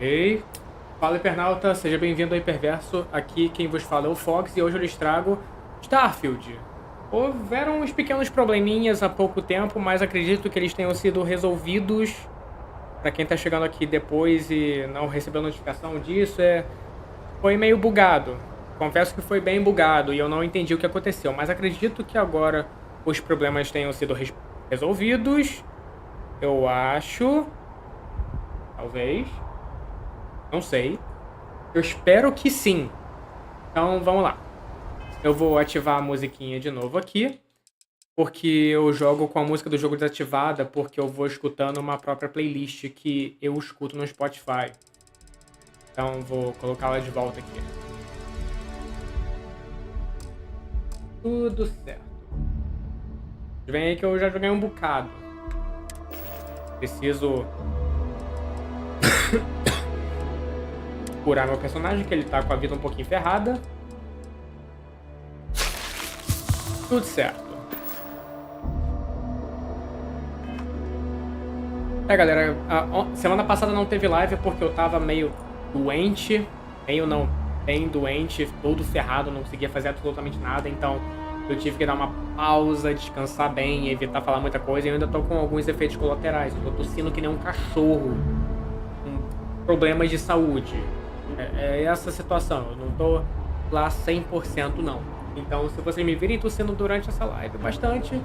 Ei, fala Hypernauta, seja bem-vindo ao Hyperverso. Aqui quem vos fala é o Fox e hoje eu lhes trago Starfield. Houveram uns pequenos probleminhas há pouco tempo, mas acredito que eles tenham sido resolvidos. Pra quem tá chegando aqui depois e não recebeu notificação disso, foi meio bugado. Confesso que foi bem bugado e eu não entendi o que aconteceu, mas acredito que agora os problemas tenham sido resolvidos. Eu acho. Talvez. Não sei. Eu espero que sim. Então vamos lá. Eu vou ativar a musiquinha de novo aqui. Porque eu jogo com a música do jogo desativada. Porque eu vou escutando uma própria playlist que eu escuto no Spotify. Então vou colocá-la de volta aqui. Tudo certo. Vem aí que eu já joguei um bocado. Preciso curar meu personagem, que ele tá com a vida um pouquinho ferrada. Tudo certo. Galera, semana passada não teve live porque eu tava meio doente. Meio não, bem doente, todo ferrado, não conseguia fazer absolutamente nada. Então eu tive que dar uma pausa, descansar bem, evitar falar muita coisa. E eu ainda tô com alguns efeitos colaterais. Eu tô tossindo que nem um cachorro. Com problemas de saúde. É essa situação. Eu não tô lá 100% não. Então se vocês me virem tossindo durante essa live bastante,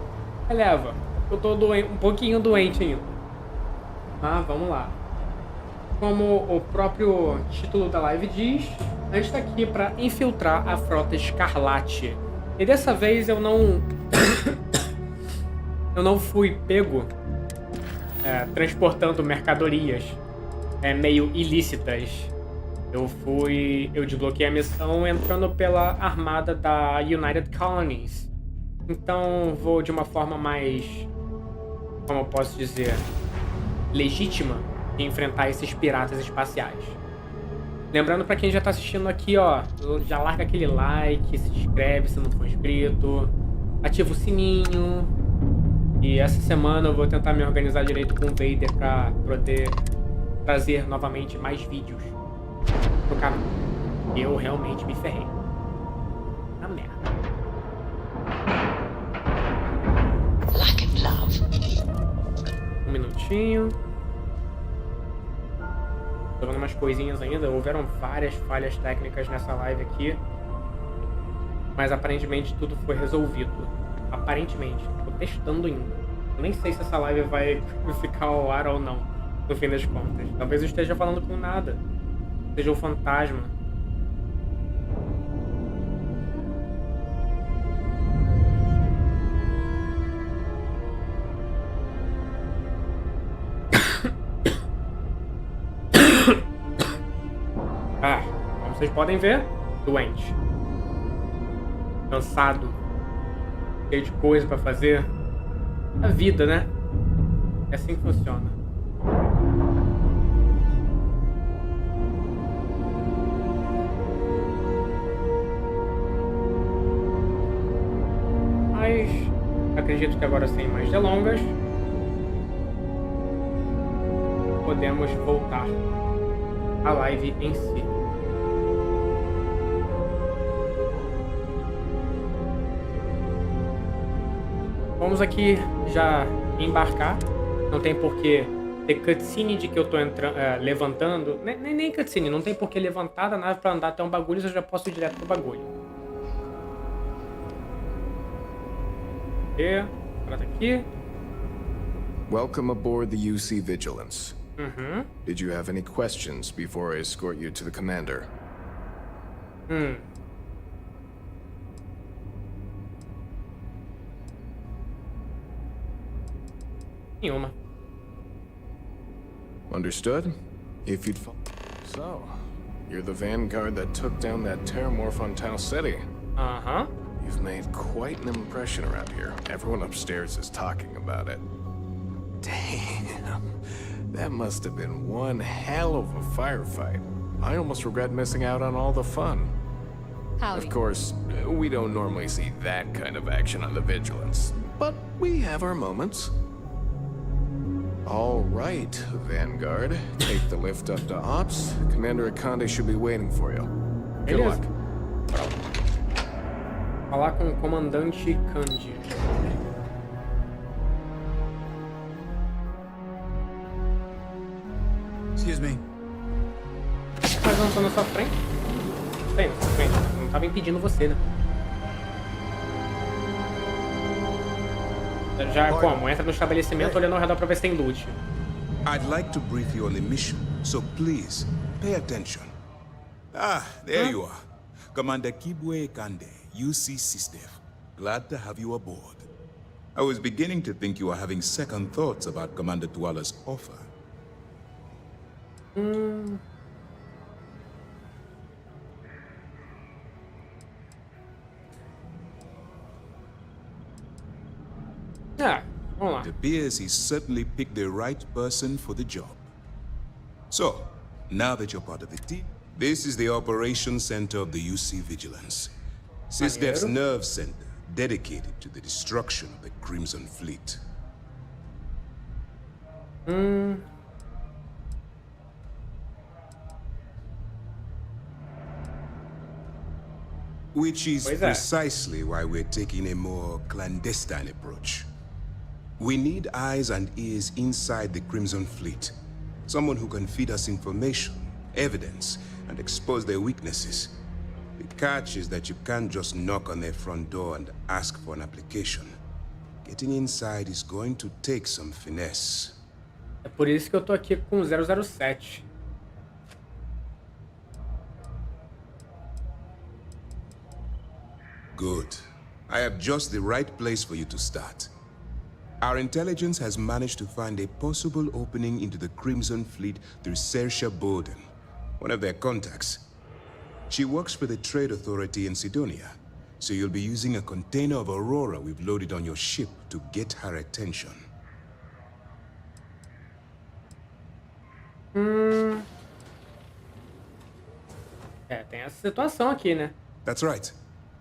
releva. Eu tô um pouquinho doente ainda. Vamos lá. Como o próprio título da live diz, a gente tá aqui para infiltrar a Frota Escarlate. E dessa vez eu não eu não fui pego transportando mercadorias meio ilícitas. Eu desbloqueei a missão entrando pela armada da United Colonies. Então vou de uma forma mais, como eu posso dizer, legítima de enfrentar esses piratas espaciais. Lembrando pra quem já tá assistindo aqui, ó, já larga aquele like, se inscreve se não for inscrito, ativa o sininho. E essa semana eu vou tentar me organizar direito com o Vader pra poder trazer novamente mais vídeos pro canal. Eu realmente me ferrei. Na merda. Lack of love. Um minutinho. Tô vendo umas coisinhas ainda. Houveram várias falhas técnicas nessa live aqui. Mas aparentemente tudo foi resolvido. Aparentemente. Tô testando ainda. Eu nem sei se essa live vai ficar ao ar ou não. No fim das contas. Talvez eu esteja falando com nada. Seja um fantasma. Como vocês podem ver, doente. Cansado. Cheio de coisa pra fazer. A vida, né? É assim que funciona. Mas acredito que agora, sem mais delongas, podemos voltar à live em si. Vamos aqui já embarcar. Não tem por que ter cutscene de que eu tô levantando. Nem cutscene, não tem por que levantar da nave pra andar até um bagulho, eu já posso ir direto pro bagulho. Trata aqui. Welcome aboard the UC Vigilance. Uhum. Did you have any questions before I escort you to the commander? Nenhuma. Understood? If you'd So, you're the vanguard that took down that terramorph on Tau City. Uh-huh. You've made quite an impression around here. Everyone upstairs is talking about it. Damn. That must have been one hell of a firefight. I almost regret missing out on all the fun. Howdy. Of course, we don't normally see that kind of action on the Vigilance. But we have our moments. All right, Vanguard. Take the lift up to Ops. Commander Akande should be waiting for you. Good Beleza. luck. Falar com o comandante Kandi. Excuse me. Mas não tô na sua frente? Sei, na sua frente. Não tava impedindo você, né? Já como? Entra no estabelecimento olhando ao redor pra ver se tem loot. I'd like to brief you on the mission, so please, pay attention. Ah, there you are. Commander Kibwe Kande, UC Sistef. Glad to have you aboard. I was beginning to think you were having second thoughts about Commander Tuala's offer. Vamos lá. It appears he certainly picked the right person for the job. So, now that you're part of the team, this is the operations center of the UC Vigilance. Sistef's nerve center, dedicated to the destruction of the Crimson Fleet. Which is precisely why we're taking a more clandestine approach. We need eyes and ears inside the Crimson Fleet. Someone who can feed us information, evidence, and expose their weaknesses. The catch is that you can't just knock on their front door and ask for an application. Getting inside is going to take some finesse. É por isso que eu tô aqui com o 007. Good. I have just the right place for you to start. Our intelligence has managed to find a possible opening into the Crimson Fleet through Saoirse Bowden, one of their contacts. She works for the Trade Authority in Sidonia, so you'll be using a container of Aurora we've loaded on your ship to get her attention. Tem essa situação aqui, né? That's right.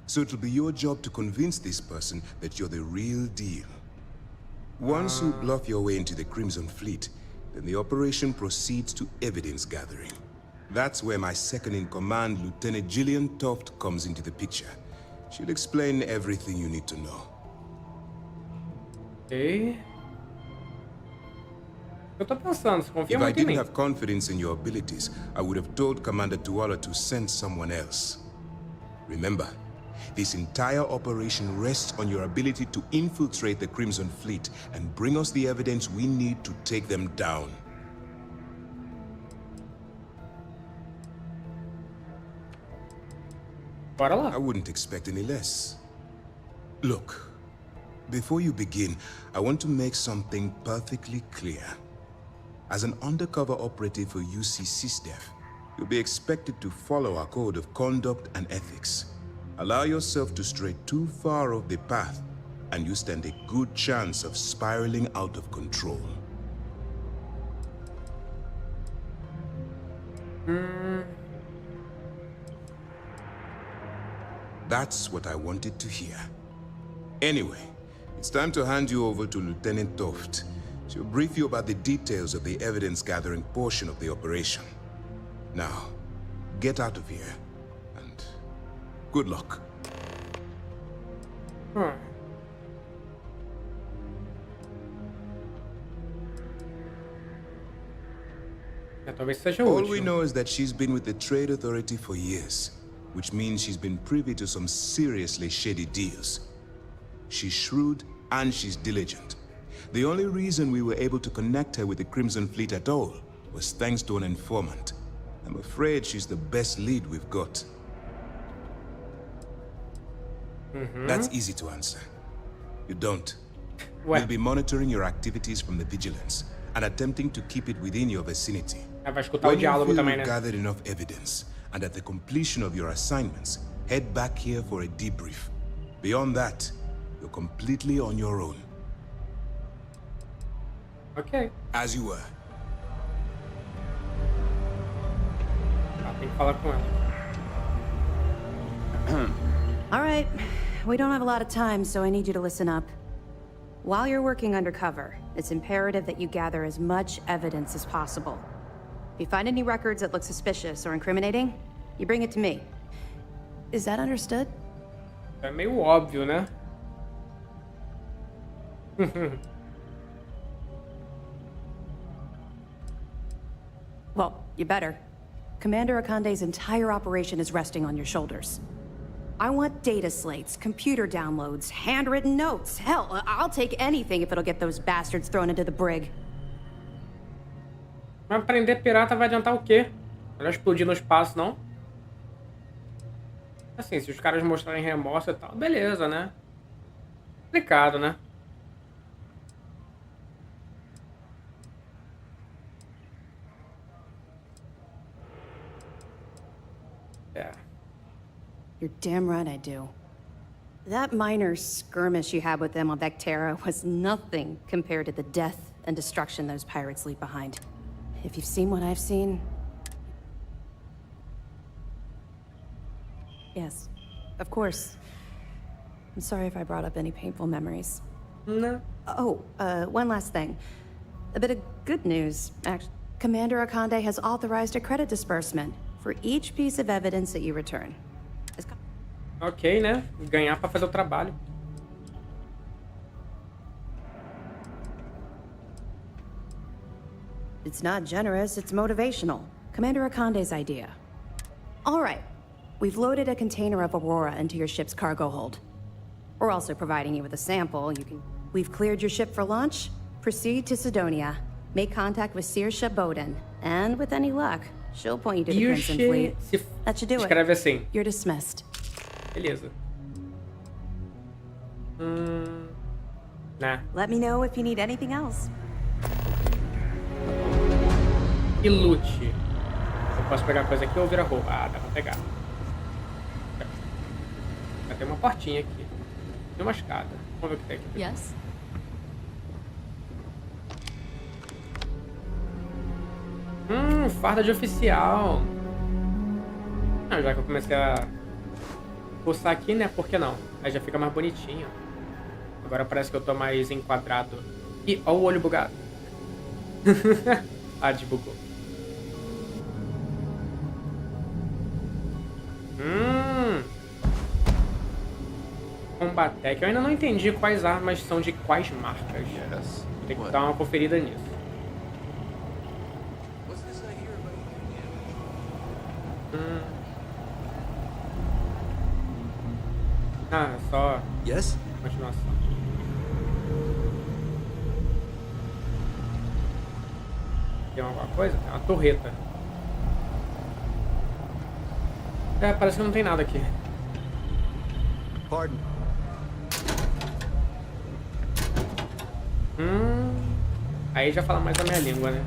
So it'll be your job to convince this person that you're the real deal. Once you bluff your way into the Crimson Fleet, then the operation proceeds to evidence gathering. That's where my second-in-command, Lieutenant Gillian Toft, comes into the picture. She'll explain everything you need to know. Ok. Eu tô pensando, você confia If I muito em didn't mim. have confidence in your abilities, I would have told Commander Tuala to send someone else. Remember, this entire operation rests on your ability to infiltrate the Crimson Fleet and bring us the evidence we need to take them down. Bora lá. I wouldn't expect any less. Look, before you begin, I want to make something perfectly clear. As an undercover operative for UC Sistef, you'll be expected to follow our code of conduct and ethics. Allow yourself to stray too far off the path, and you stand a good chance of spiraling out of control. That's what I wanted to hear. Anyway, it's time to hand you over to Lieutenant Toft. She'll brief you about the details of the evidence-gathering portion of the operation. Now, get out of here, and good luck. Talvez seja All útil. we know is that she's been with the Trade Authority for years, which means she's been privy to some seriously shady deals. She's shrewd and she's diligent. The only reason we were able to connect her with the Crimson Fleet at all was thanks to an informant. I'm afraid she's the best lead we've got. That's easy to answer. You don't. We'll be monitoring your activities from the Vigilance and attempting to keep it within your vicinity. Vai escutar o When you diálogo feel também, you've né? gathered enough evidence, and at the completion of your assignments, head back here for a debrief. Beyond that, you're completely on your own. Ok. As you were. Tem que falar com ela. All right. We don't have a lot of time, so I need you to listen up. While you're working undercover, it's imperative that you gather as much evidence as possible. If you find any records that look suspicious or incriminating, you bring it to me. Is that understood? É meio óbvio, né? Well, you better. Commander Akande's entire operation is resting on your shoulders. I want data slates, computer downloads, handwritten notes. Hell, I'll take anything if it'll get those bastards thrown into the brig. Mas prender pirata vai adiantar o quê? Não vai explodir no espaço, não? Assim, se os caras mostrarem remorso e tal, beleza, né? Complicado, né? É. You're damn right I do. That minor skirmish you had with them on Vectera was nothing compared to the death and destruction those pirates leave behind. If you've seen what I've seen... Yes, of course. I'm sorry if I brought up any painful memories. No. Oh, one last thing. A bit of good news, actually. Commander Akande has authorized a credit disbursement for each piece of evidence that you return. Ok, né? Ganhar pra fazer o trabalho. It's not generous, it's motivational. Commander Akande's idea. All right. We've loaded a container of Aurora into your ship's cargo hold. We're also providing you with a sample. We've cleared your ship for launch. Proceed to Sidonia. Make contact with Saoirse Bowden. And with any luck, she'll point you to the Crimson Fleet. That should do it. Escreve assim. You're dismissed. Beleza. Nah. Let me know if you need anything else. E loot. Eu posso pegar coisa aqui ou virar roupa? Ah, dá pra pegar. Já tem uma portinha aqui. Tem uma escada. Vamos ver o que tem aqui. Yes? Farda de oficial. Ah, já que eu comecei a pulsar aqui, né? Por que não? Aí já fica mais bonitinho. Agora parece que eu tô mais enquadrado. Ih, ó o olho bugado. Ah, desbugou. Combatec. Eu ainda não entendi quais armas são de quais marcas. Tem que dar uma conferida nisso. Ah, é só continuação. Tem alguma coisa? Tem uma torreta. É, parece que não tem nada aqui. Pardon. Aí já fala mais a minha língua, né?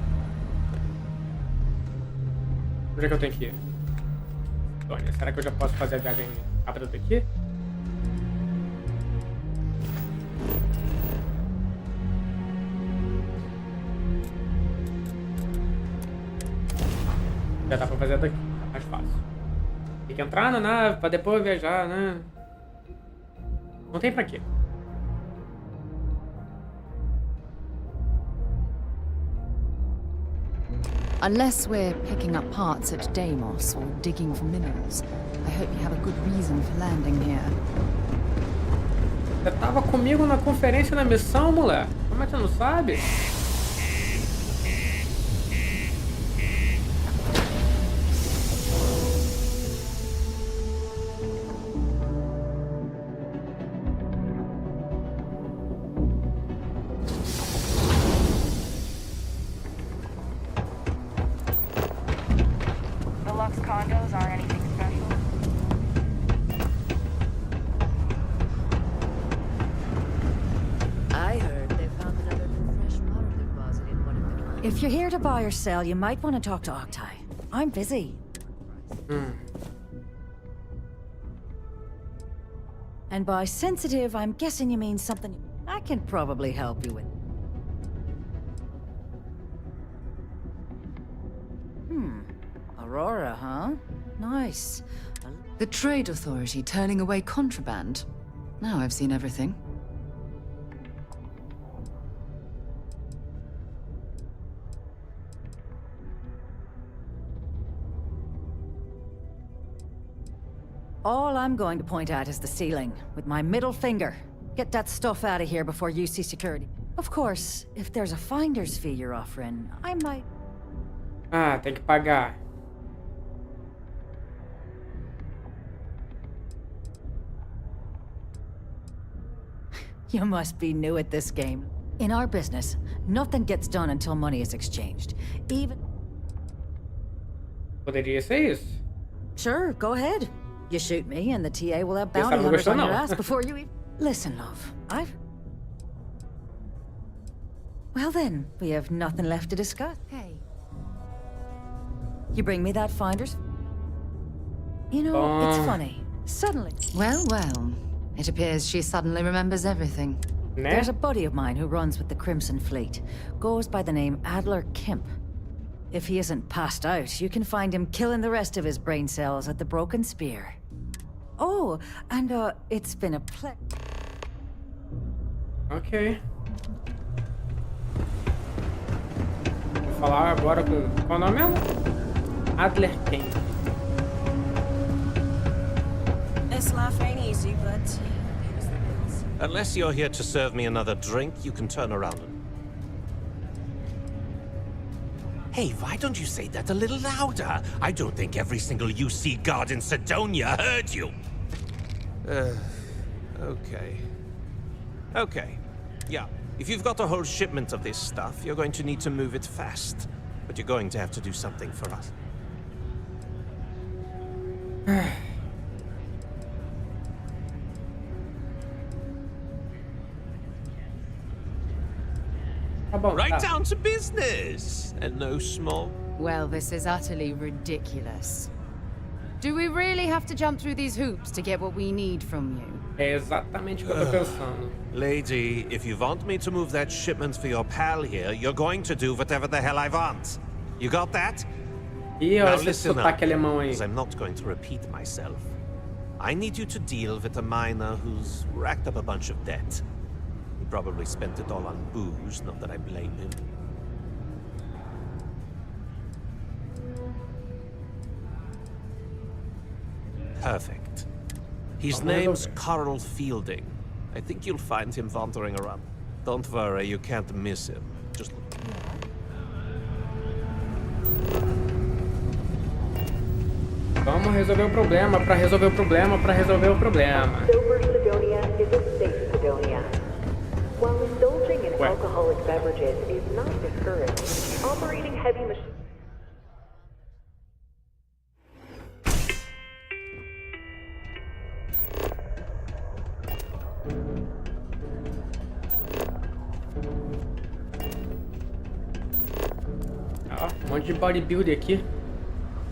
Onde é que eu tenho que ir? Tônia, será que eu já posso fazer a viagem rápida daqui? Já dá pra fazer daqui, tá mais fácil. Tem que entrar na nave pra depois viajar, né? Não tem pra quê. Unless we're picking up parts at Deimos or digging for minerals, I hope you have a good reason for landing here. Você tava comigo na conferência da missão, moleque? Como é que você não sabe? If you're here to buy or sell, you might want to talk to Octai. I'm busy. And by sensitive, I'm guessing you mean something I can probably help you with. Aurora, huh? Nice. The Trade Authority turning away contraband. Now I've seen everything. All I'm going to point at is the ceiling, with my middle finger. Get that stuff out of here before you see security. Of course, if there's a finder's fee you're offering, I might... Ah, tem que pagar. You must be new at this game. In our business, nothing gets done until money is exchanged. Even... Poderia ser isso. Sure, go ahead. You shoot me and the TA will have bounty hunters on your ass before you even... Listen, love, Well then, we have nothing left to discuss. Hey. You bring me that finder's... You know, it's funny. Suddenly... Well, well. It appears she suddenly remembers everything. Né? There's a buddy of mine who runs with the Crimson Fleet. Goes by the name Adler Kemp. If he isn't passed out, you can find him killing the rest of his brain cells at the Broken Spear. Oh, and it's been a pleasure. Ok. Vou falar agora com... Qual o nome mesmo? Adler Kemp. This life ain't easy, but... Unless you're here to serve me another drink, you can turn around and... Hey, why don't you say that a little louder? I don't think every single UC guard in Sidonia heard you. Okay. Okay. Yeah, if you've got a whole shipment of this stuff, you're going to need to move it fast. But you're going to have to do something for us. Right down to business, and no small. Well, this is utterly ridiculous. Do we really have to jump through these hoops to get what we need from you? É exatamente o que eu tô pensando. Lady, if you want me to move that shipment for your pal here, you're going to do whatever the hell I want. You got that? Ih, Now olha esse listen up, sotaque alemão aí. because I'm not going to repeat myself. I need you to deal with a miner who's racked up a bunch of debt. He probably spent it all on booze, not that I blame him. Perfect. His name's Carl Fielding. I think you'll find him wandering around. Don't worry, you can't miss him. Just look. Vamos resolver o problema, pra resolver o problema, pra resolver o problema. Sober Sidonia is a safe Sidonia. While indulging in alcoholic beverages is not discouraged, operating heavy machines... Ó, um monte de bodybuilder aqui.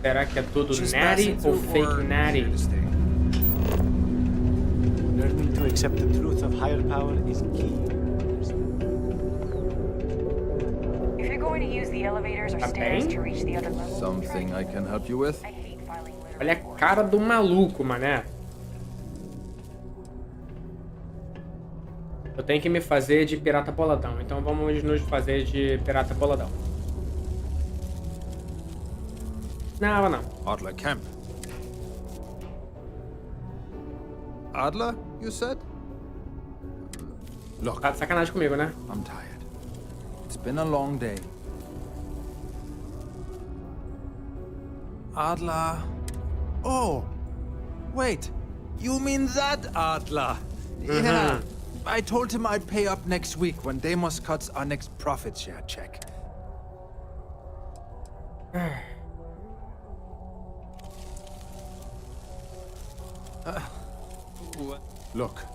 Será que é tudo natty ou fake natty? Learning to accept the truth of higher power is key. If you're going to use the elevators or stairs to reach the other level... Something I can help you with? Olha a cara do maluco, mané. Eu tenho que me fazer de pirata boladão. Então vamos nos fazer de pirata boladão. Não, não. Adler Kemp. Adler, you said? Look, Tá de sacanagem comigo, né? I'm tired. It's been a long day. Adler. Oh, wait. You mean that Adler? Yeah. I told him I'd pay up next week when Deimos cuts our next profit share check. Look,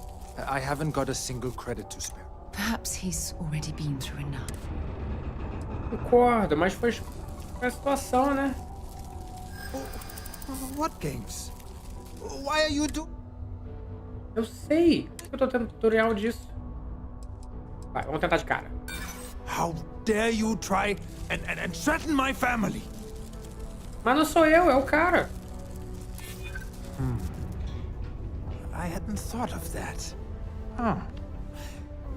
I haven't got a single credit to spare. Perhaps he's already been through enough. Concordo, mas foi a situação, né? What games? Why are you Eu sei. Por que eu tô tendo tutorial disso? Vai, vamos tentar de cara. How dare you try and threaten my family? Mas não sou eu, é o cara. I hadn't thought of that. Huh.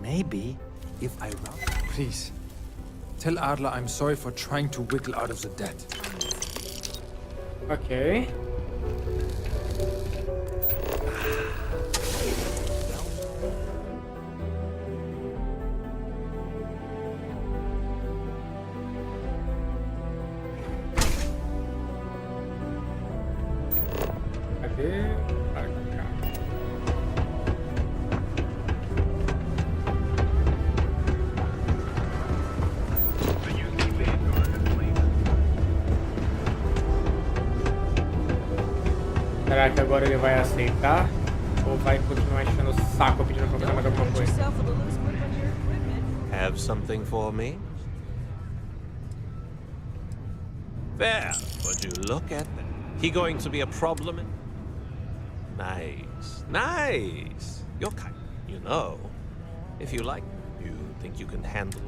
Maybe if I run... Please, tell Adler I'm sorry for trying to wiggle out of the debt. Ok. ver. Para cá. Será que agora ele vai aceitar? Ou vai continuar enchendo o saco pedindo pra fazer mais alguma coisa? Have something for me? There, would you look at that? He going to be a problem? Nice, nice. You're kind, you know. If you like, you think you can handle.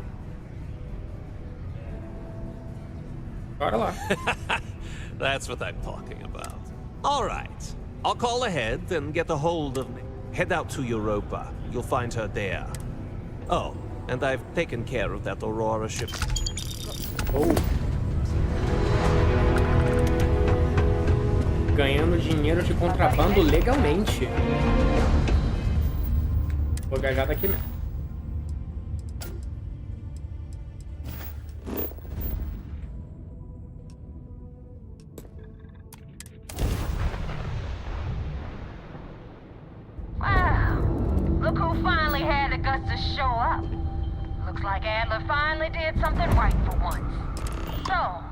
Bora lá. That's what I'm talking about. All right, I'll call ahead and get a hold of me. Head out to Europa. You'll find her there. Oh, and I've taken care of that Aurora ship. Oh. Ganhando dinheiro de contrabando legalmente. Vou viajar daqui mesmo. Wow, look who finally had the guts to show up. Looks like Adler finally did something right for once. So,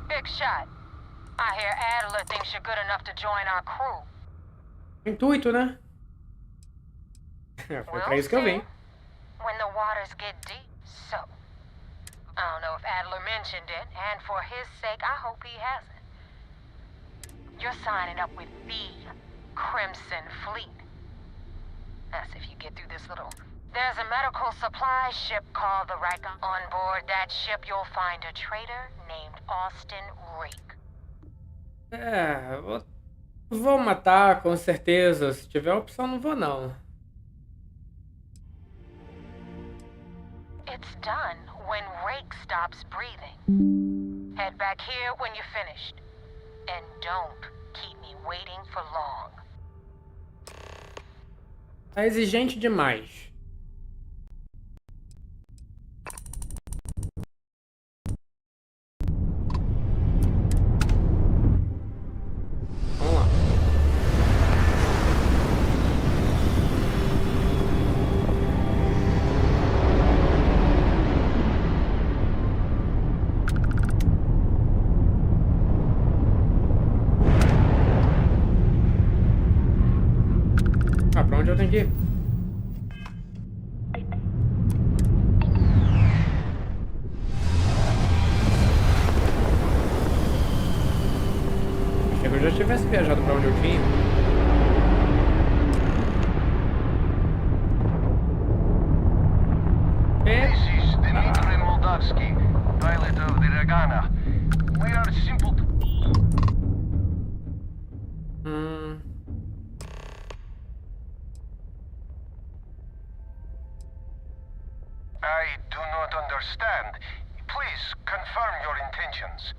big shot. I hear Adler thinks you're good enough to join our crew. Intuito, né? Foi pra isso que eu vim. When the waters get deep, so. I don't know if Adler mentioned it, and for his sake, I hope he hasn't. You're signing up with the Crimson Fleet. That's if you get through this little... There's a medical supply ship called the Riker. On board that ship, you'll find a traitor named Austin Reek. É, vou matar com certeza. Se tiver opção, não vou não. It's done when Rake stops breathing. Head back here when you're finished. And don't keep me waiting for long. Tá exigente demais. Vamos lá. Ah, pra onde eu tenho que ir? Achei que eu já tivesse viajado pra onde eu tinha. This is Dmitry Moldavsky, pilot of the Ragana. We are simple... I do not understand. Please confirm your intentions.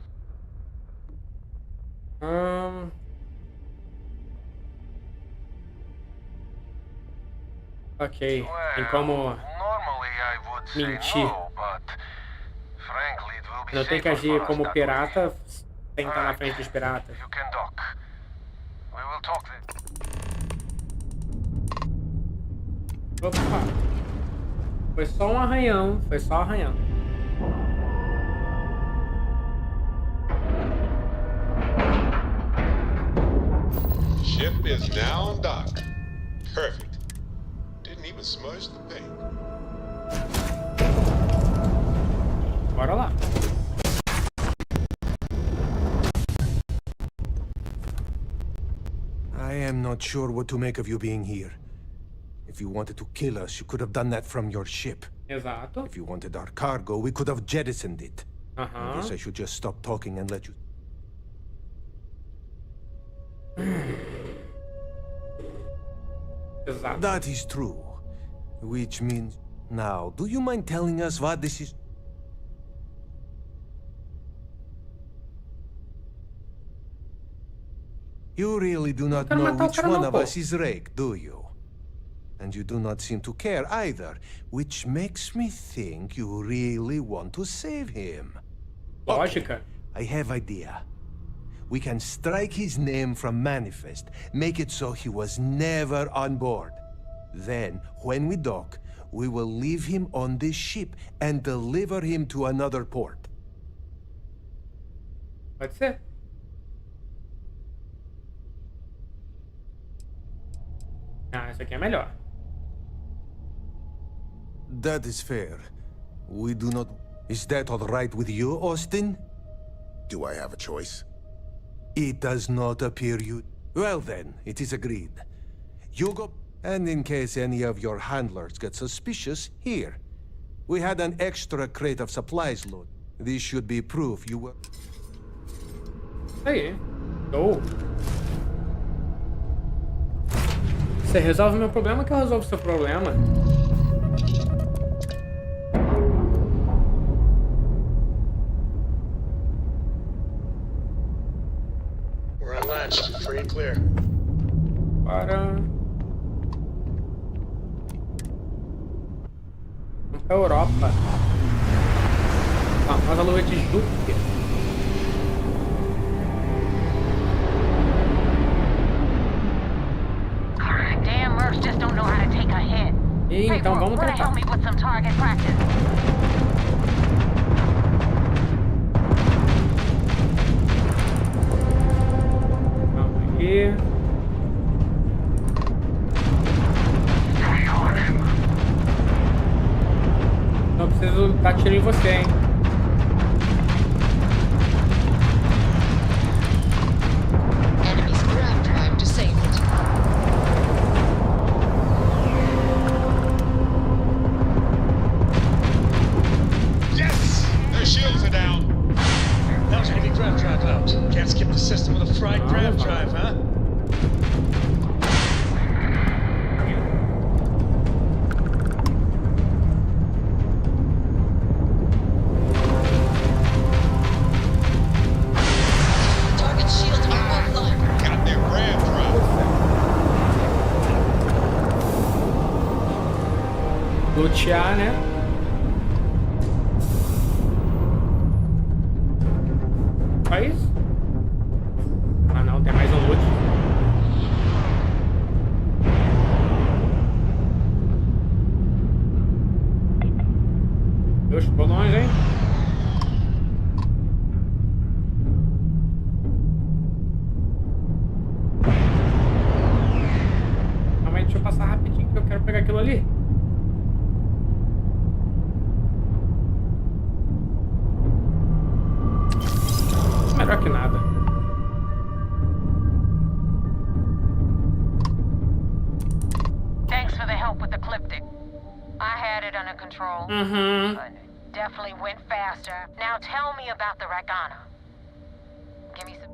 Ok, tem como mentir. Eu tenho que agir como pirata sem estar na frente dos piratas. Opa! Foi só um arranhão, foi só um arranhão. Ship is now on dock. Perfect. Didn't even smudge the paint. Bora lá. I am not sure what to make of you being here. If you wanted to kill us, you could have done that from your ship. Exato. If you wanted our cargo, we could have jettisoned it. I guess I should just stop talking and let you... Exato. That is true. Which means... Now, do you mind telling us what this is? You really do not know which one of us is Rake, do you? And you do not seem to care either, which makes me think you really want to save him. Lógica. I have idea. we can strike his name from manifest, make it so he was never on board. Then, when we dock, we will leave him on this ship and deliver him to another port. Pode ser. Ah, essa aqui é melhor. That is fair. We do not... Is that all right with you, Austin? Do I have a choice? It does not appear you... Well then, it is agreed. You go... And in case any of your handlers get suspicious, here. We had an extra crate of supplies load. This should be proof you were... Aí. Oh. Você resolve meu problema que eu resolvo seu problema. We're unlatched. Free and clear. Para... Vamos pra Europa. Famosa lua de Júpiter. Damn mercs just don't know how to take a hit. E então vamos tentar. Help me with some target practice. Vamos aqui. Não preciso dar tiro em você, hein? Enemy's grav drive disabled. Yes! Their shields are down. That was enemy grav drive out. Can't skip the system with a fried grav drive, huh? Lutear, né? Só isso? Ah não, tem mais um loot. Deus, ficou longe, hein? Calma aí, deixa eu passar rapidinho que eu quero pegar aquilo ali. Melhor que nada. Thanks for the help with the Cliptic. I had it under control. But it definitely went faster. Now tell me about the Ragana. Give me some...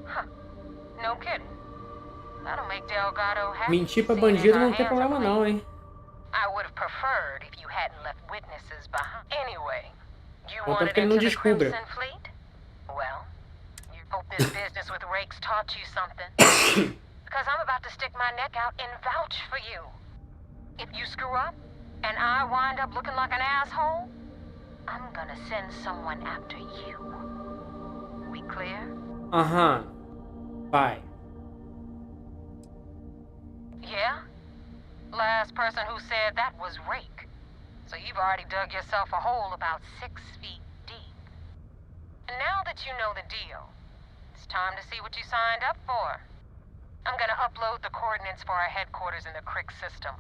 Huh. No kidding. That'll make Delgado happy. Mentir pra bandido não tem problema não, hein? I would have preferred if you hadn't left witnesses behind. Anyway, you Contanto wanted que ele não into the descubra. Crimson Fleet? Well, you hope this business with rakes taught you something. Because I'm about to stick my neck out and vouch for you. If you screw up, and I wind up looking like an asshole, I'm gonna send someone after you. We clear? Aham. Vai. Yeah? Last person who said that was Rake. So you've already dug yourself a hole about 6 feet deep. And now that you know the deal, it's time to see what you signed up for. I'm gonna upload the coordinates for our headquarters in the Crick system.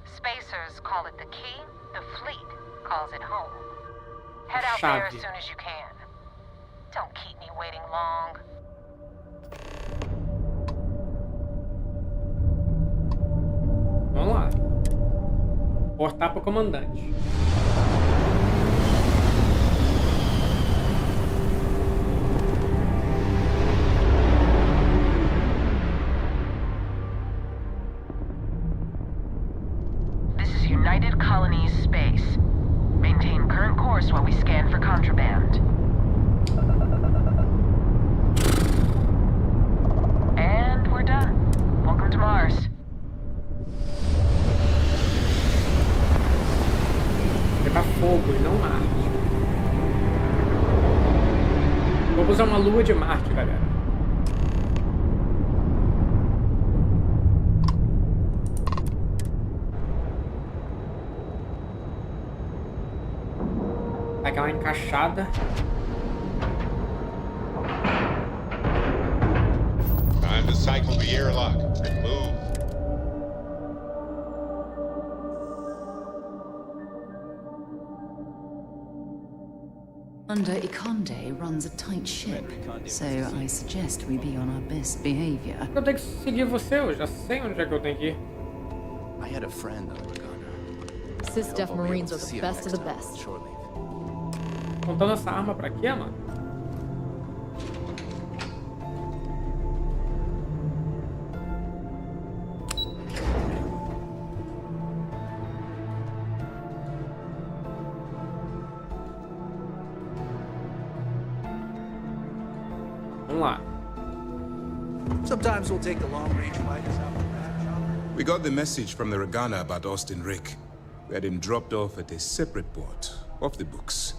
Spacers call it the key, the fleet calls it home. Head out there as soon as you can. Don't keep me waiting long. Vamos lá. Portar pro comandante. This is United Colonies Space. Maintain current course while we scan for contraband. And we're done. Welcome to Mars. É pra Fogo e não Marte. Vamos a uma lua de Marte, galera. Aquela encaixada. Time to cycle the airlock and move. Commander Ikonde runs a tight ship, so I suggest we be on our best behavior. Eu tenho que seguir você, eu já sei onde é que eu tenho que ir. I had a friend on the Regana. Sysdef Marines are the best of the best. Contando essa arma pra quê, mano? Vamos lá. Sometimes we'll take the long-range fighters out. We got the message from the Regana about Austin Rick. We had him dropped off at a separate port, off the books.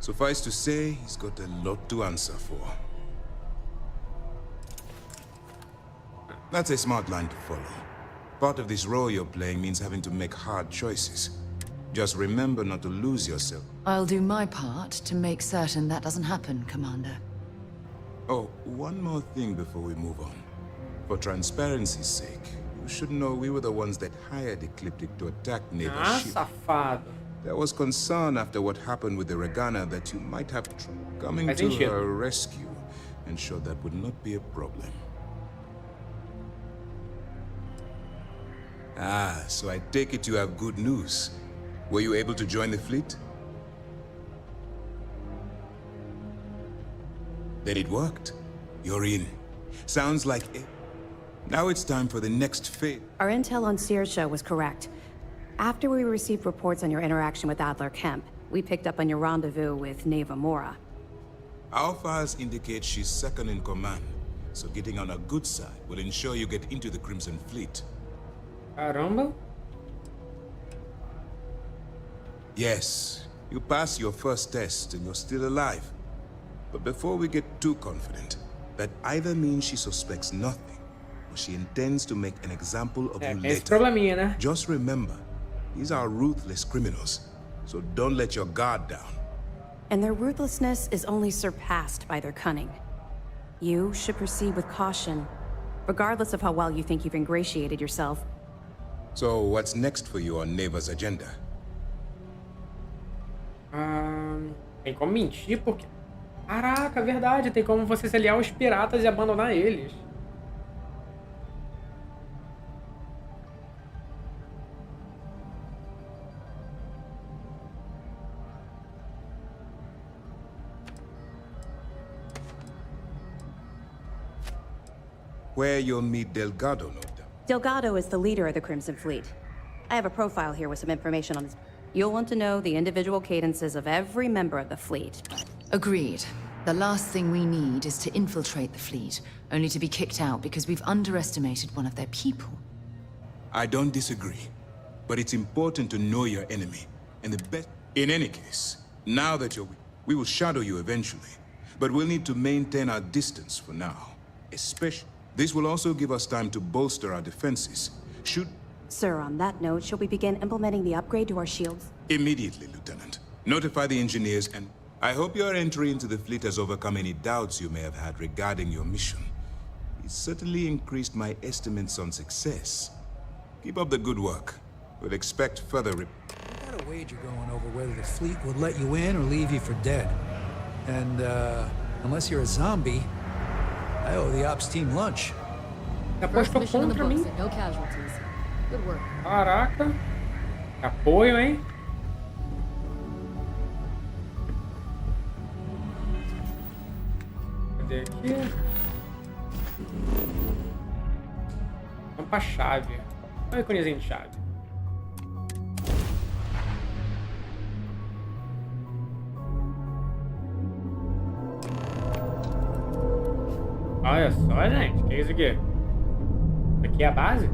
Suffice to say, he's got a lot to answer for. That's a smart line to follow. Part of this role you're playing means having to make hard choices. Just remember not to lose yourself. I'll do my part to make certain that doesn't happen, Commander. Oh, one more thing before we move on. For transparency's sake, you should know we were the ones that hired Ecliptic to attack neighbor ship. Safado. There was concern after what happened with the Regana that you might have coming to her rescue, and sure that would not be a problem. Ah, so I take it you have good news. Were you able to join the fleet? Then it worked. You're in. Sounds like it. Now it's time for the next phase. Our intel on Saoirse was correct. After we received reports on your interaction with Adler Kemp, we picked up on your rendezvous with Neva Mora. Our files indicate she's second in command, so getting on her good side will ensure you get into the Crimson Fleet. Caramba. Yes, you passed your first test and you're still alive. But before we get too confident, that either means she suspects nothing, or she intends to make an example of you later. Probleminha, né? Just remember, these are ruthless criminals, so don't let your guard down. And their ruthlessness is only surpassed by their cunning. You should proceed with caution, regardless of how well you think you've ingratiated yourself. So what's next for you on Neva's agenda? Tem como mentir, porque... Caraca, verdade, tem como você se aliar aos piratas e abandonar eles. Where you'll meet Delgado, no doubt. Delgado is the leader of the Crimson Fleet. I have a profile here with some information on his... You'll want to know the individual cadences of every member of the fleet. Agreed. The last thing we need is to infiltrate the fleet, only to be kicked out because we've underestimated one of their people. I don't disagree, but it's important to know your enemy, and the best... In any case, now that you're... We will shadow you eventually, but we'll need to maintain our distance for now. Especially... This will also give us time to bolster our defenses. Should... Sir, on that note, shall we begin implementing the upgrade to our shields? Immediately, Lieutenant. Notify the engineers and... I hope your entry into the fleet has overcome any doubts you may have had regarding your mission. It certainly increased my estimates on success. Keep up the good work. We'll expect further... I got a wager going over whether the fleet would let you in or leave you for dead. And, unless you're a zombie, I owe the ops team lunch. First mission in the books and no casualties. Good work. Caraca. Apoio, hein? Cadê aqui? Vamos pra chave. Olha o íconezinho de chave. Olha só, gente. O que é isso aqui? Isso aqui é a base?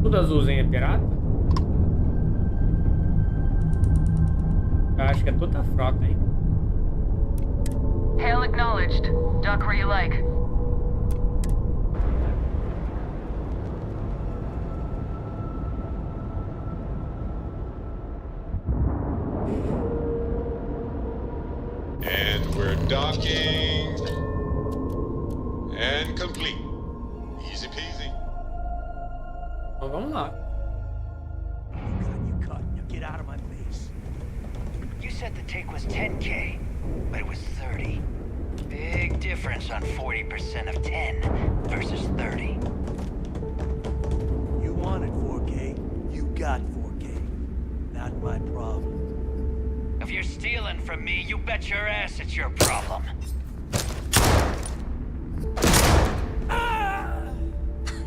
Tudo azulzinho é pirata? Eu acho que é toda a frota, hein? Hail acknowledged. Dock where you like. And we're docking. And complete. Easy peasy. Então vamos lá. You cut. Now get out of my face. You said the take was 10K, but it was 30. Big difference on 40% of 10 versus 30. You wanted 4K. You got 4K. Not my problem. If you're stealing from me, you bet your ass it's your problem.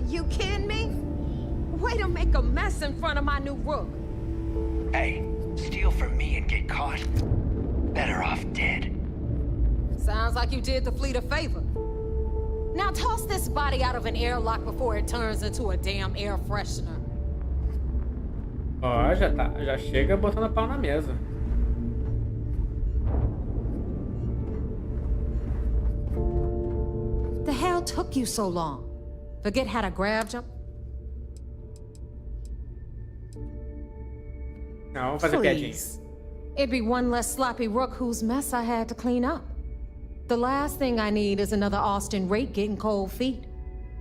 You kidding me? Way to make a mess in front of my new rook. Hey, steal from me and get caught. Better off dead. Sounds like you did the fleet a favor. Now toss this body out of an airlock before it turns into a damn air freshener. Ó, já chega botando a pau na mesa. The hell took you so long? Forget how to grab jump? Não, vamos fazer piadinha. It'd be one less sloppy rook whose mess I had to clean up. The last thing I need is another Austin rate getting cold feet.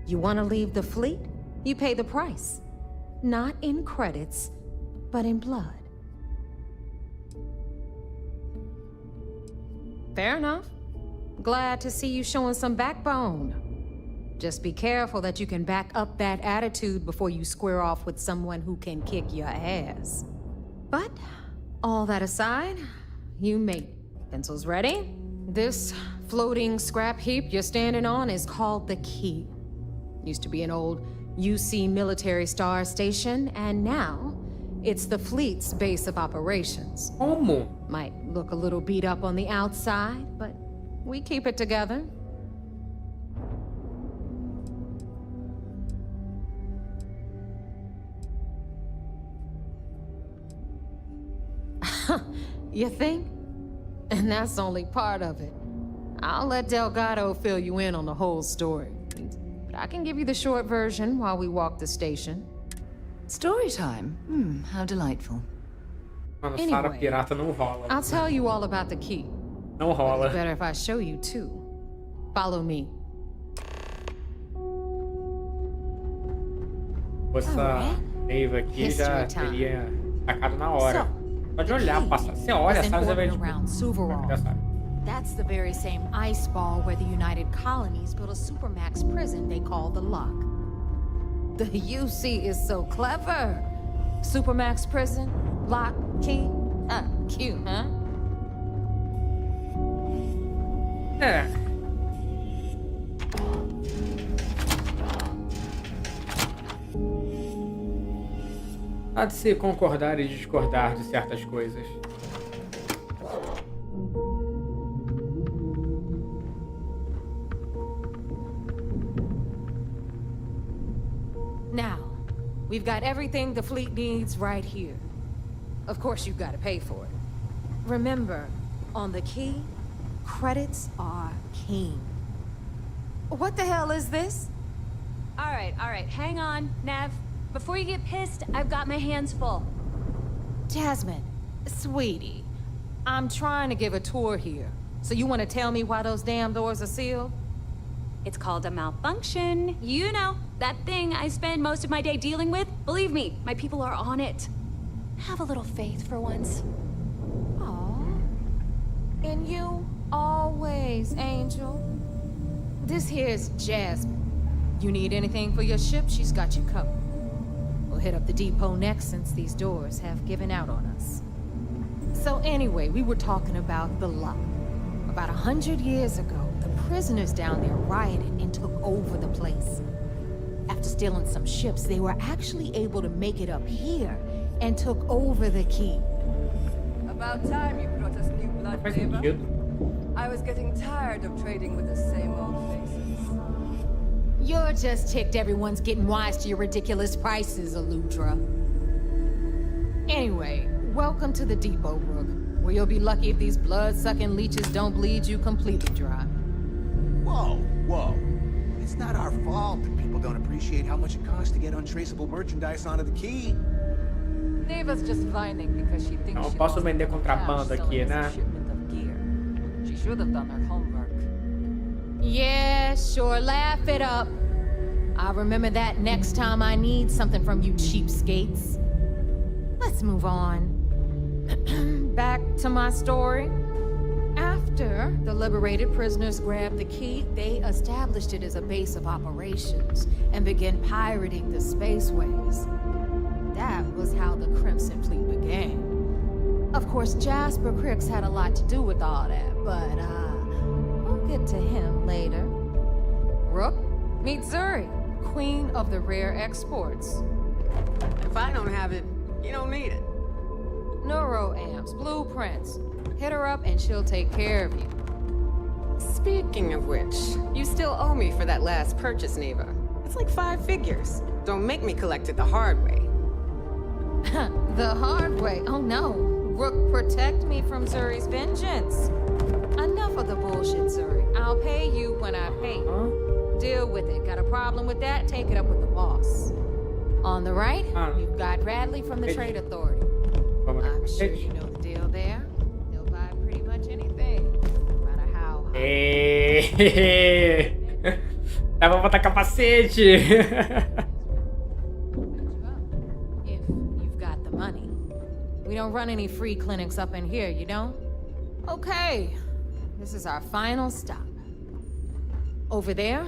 You want to leave the fleet? You pay the price. Not in credits, but in blood. Fair enough. Glad to see you showing some backbone. Just be careful that you can back up that attitude before you square off with someone who can kick your ass. But, all that aside, you made it. Pencils ready? This floating scrap heap you're standing on is called the Key. Used to be an old UC military star station, and now it's the fleet's base of operations. Como? Might look a little beat up on the outside, but we keep it together. You think? And that's only part of it. I'll let Delgado fill you in on the whole story. But I can give you the short version while we walk the station. Story time? How delightful. Mano, Anyway, Sara pirata não rola. I'll tell you all about the Key. Não rola. It's better if I show you too. Follow me. Essa Neiva aqui já teria sacado na hora. Pode olhar, passa. Você olha, sabe, você vai já sabe. That's the very same ice ball where the United Colonies built a supermax prison they call the Lock. The UC is so clever. Supermax prison, lock, key. Cute, huh? É. Há de se concordar e discordar de certas coisas. Now, we've got everything the fleet needs right here. Of course, you've got to pay for it. Remember, on the Key, credits are king. What the hell is this? All right, hang on, Nev. Before you get pissed, I've got my hands full. Jasmine, sweetie, I'm trying to give a tour here. So you want to tell me why those damn doors are sealed? It's called a malfunction. You know, that thing I spend most of my day dealing with. Believe me, my people are on it. Have a little faith for once. Aw. And you, always, Angel. This here's Jasmine. You need anything for your ship, she's got you covered. We'll hit up the depot next since these doors have given out on us. So anyway, we were talking about the Lock. About 100 years ago, the prisoners down there rioted and took over the place. After stealing some ships, they were actually able to make it up here and took over the Key. About time you brought us new blood, neighbor. I was getting tired of trading with the same old faces. You're just ticked everyone's getting wise to your ridiculous prices, Aludra. Anyway, Welcome to the depot, Rook, where you'll be lucky if these blood-sucking leeches don't bleed you completely dry. Whoa, whoa. It's not our fault that people don't appreciate how much it costs to get untraceable merchandise onto the key. Neva's just whining because she thinks Não she posso lost vender a contrabando cash aqui, selling né? a shipment of gear. She should have done her homework. Yeah, sure, laugh it up. I'll remember that next time I need something from you cheapskates. Let's move on. Back to my story. After the liberated prisoners grabbed the key, they established it as a base of operations and began pirating the spaceways. That was how the Crimson Fleet began. Of course, Jasper Cricks had a lot to do with all that, but we'll get to him later. Rook, meet Zuri, queen of the rare exports. If I don't have it, you don't need it. Neuroamps, blueprints. Hit her up and she'll take care of you. Speaking of which, you still owe me for that last purchase, Neva. It's like 5 figures. Don't make me collect it the hard way. The hard way? Oh no. Rook, protect me from Zuri's vengeance. Enough of the bullshit, Zuri. I'll pay you when I pay you. Deal with it. Got a problem with that? Take it up with the boss. On the right, you've got Bradley from the Trade Authority. I'm sure you know the deal there. They'll buy pretty much anything, no matter how high. Dá pra botar capacete! If you've got the money. We don't run any free clinics up in here, you don't? Okay, this is our final stop. Over there,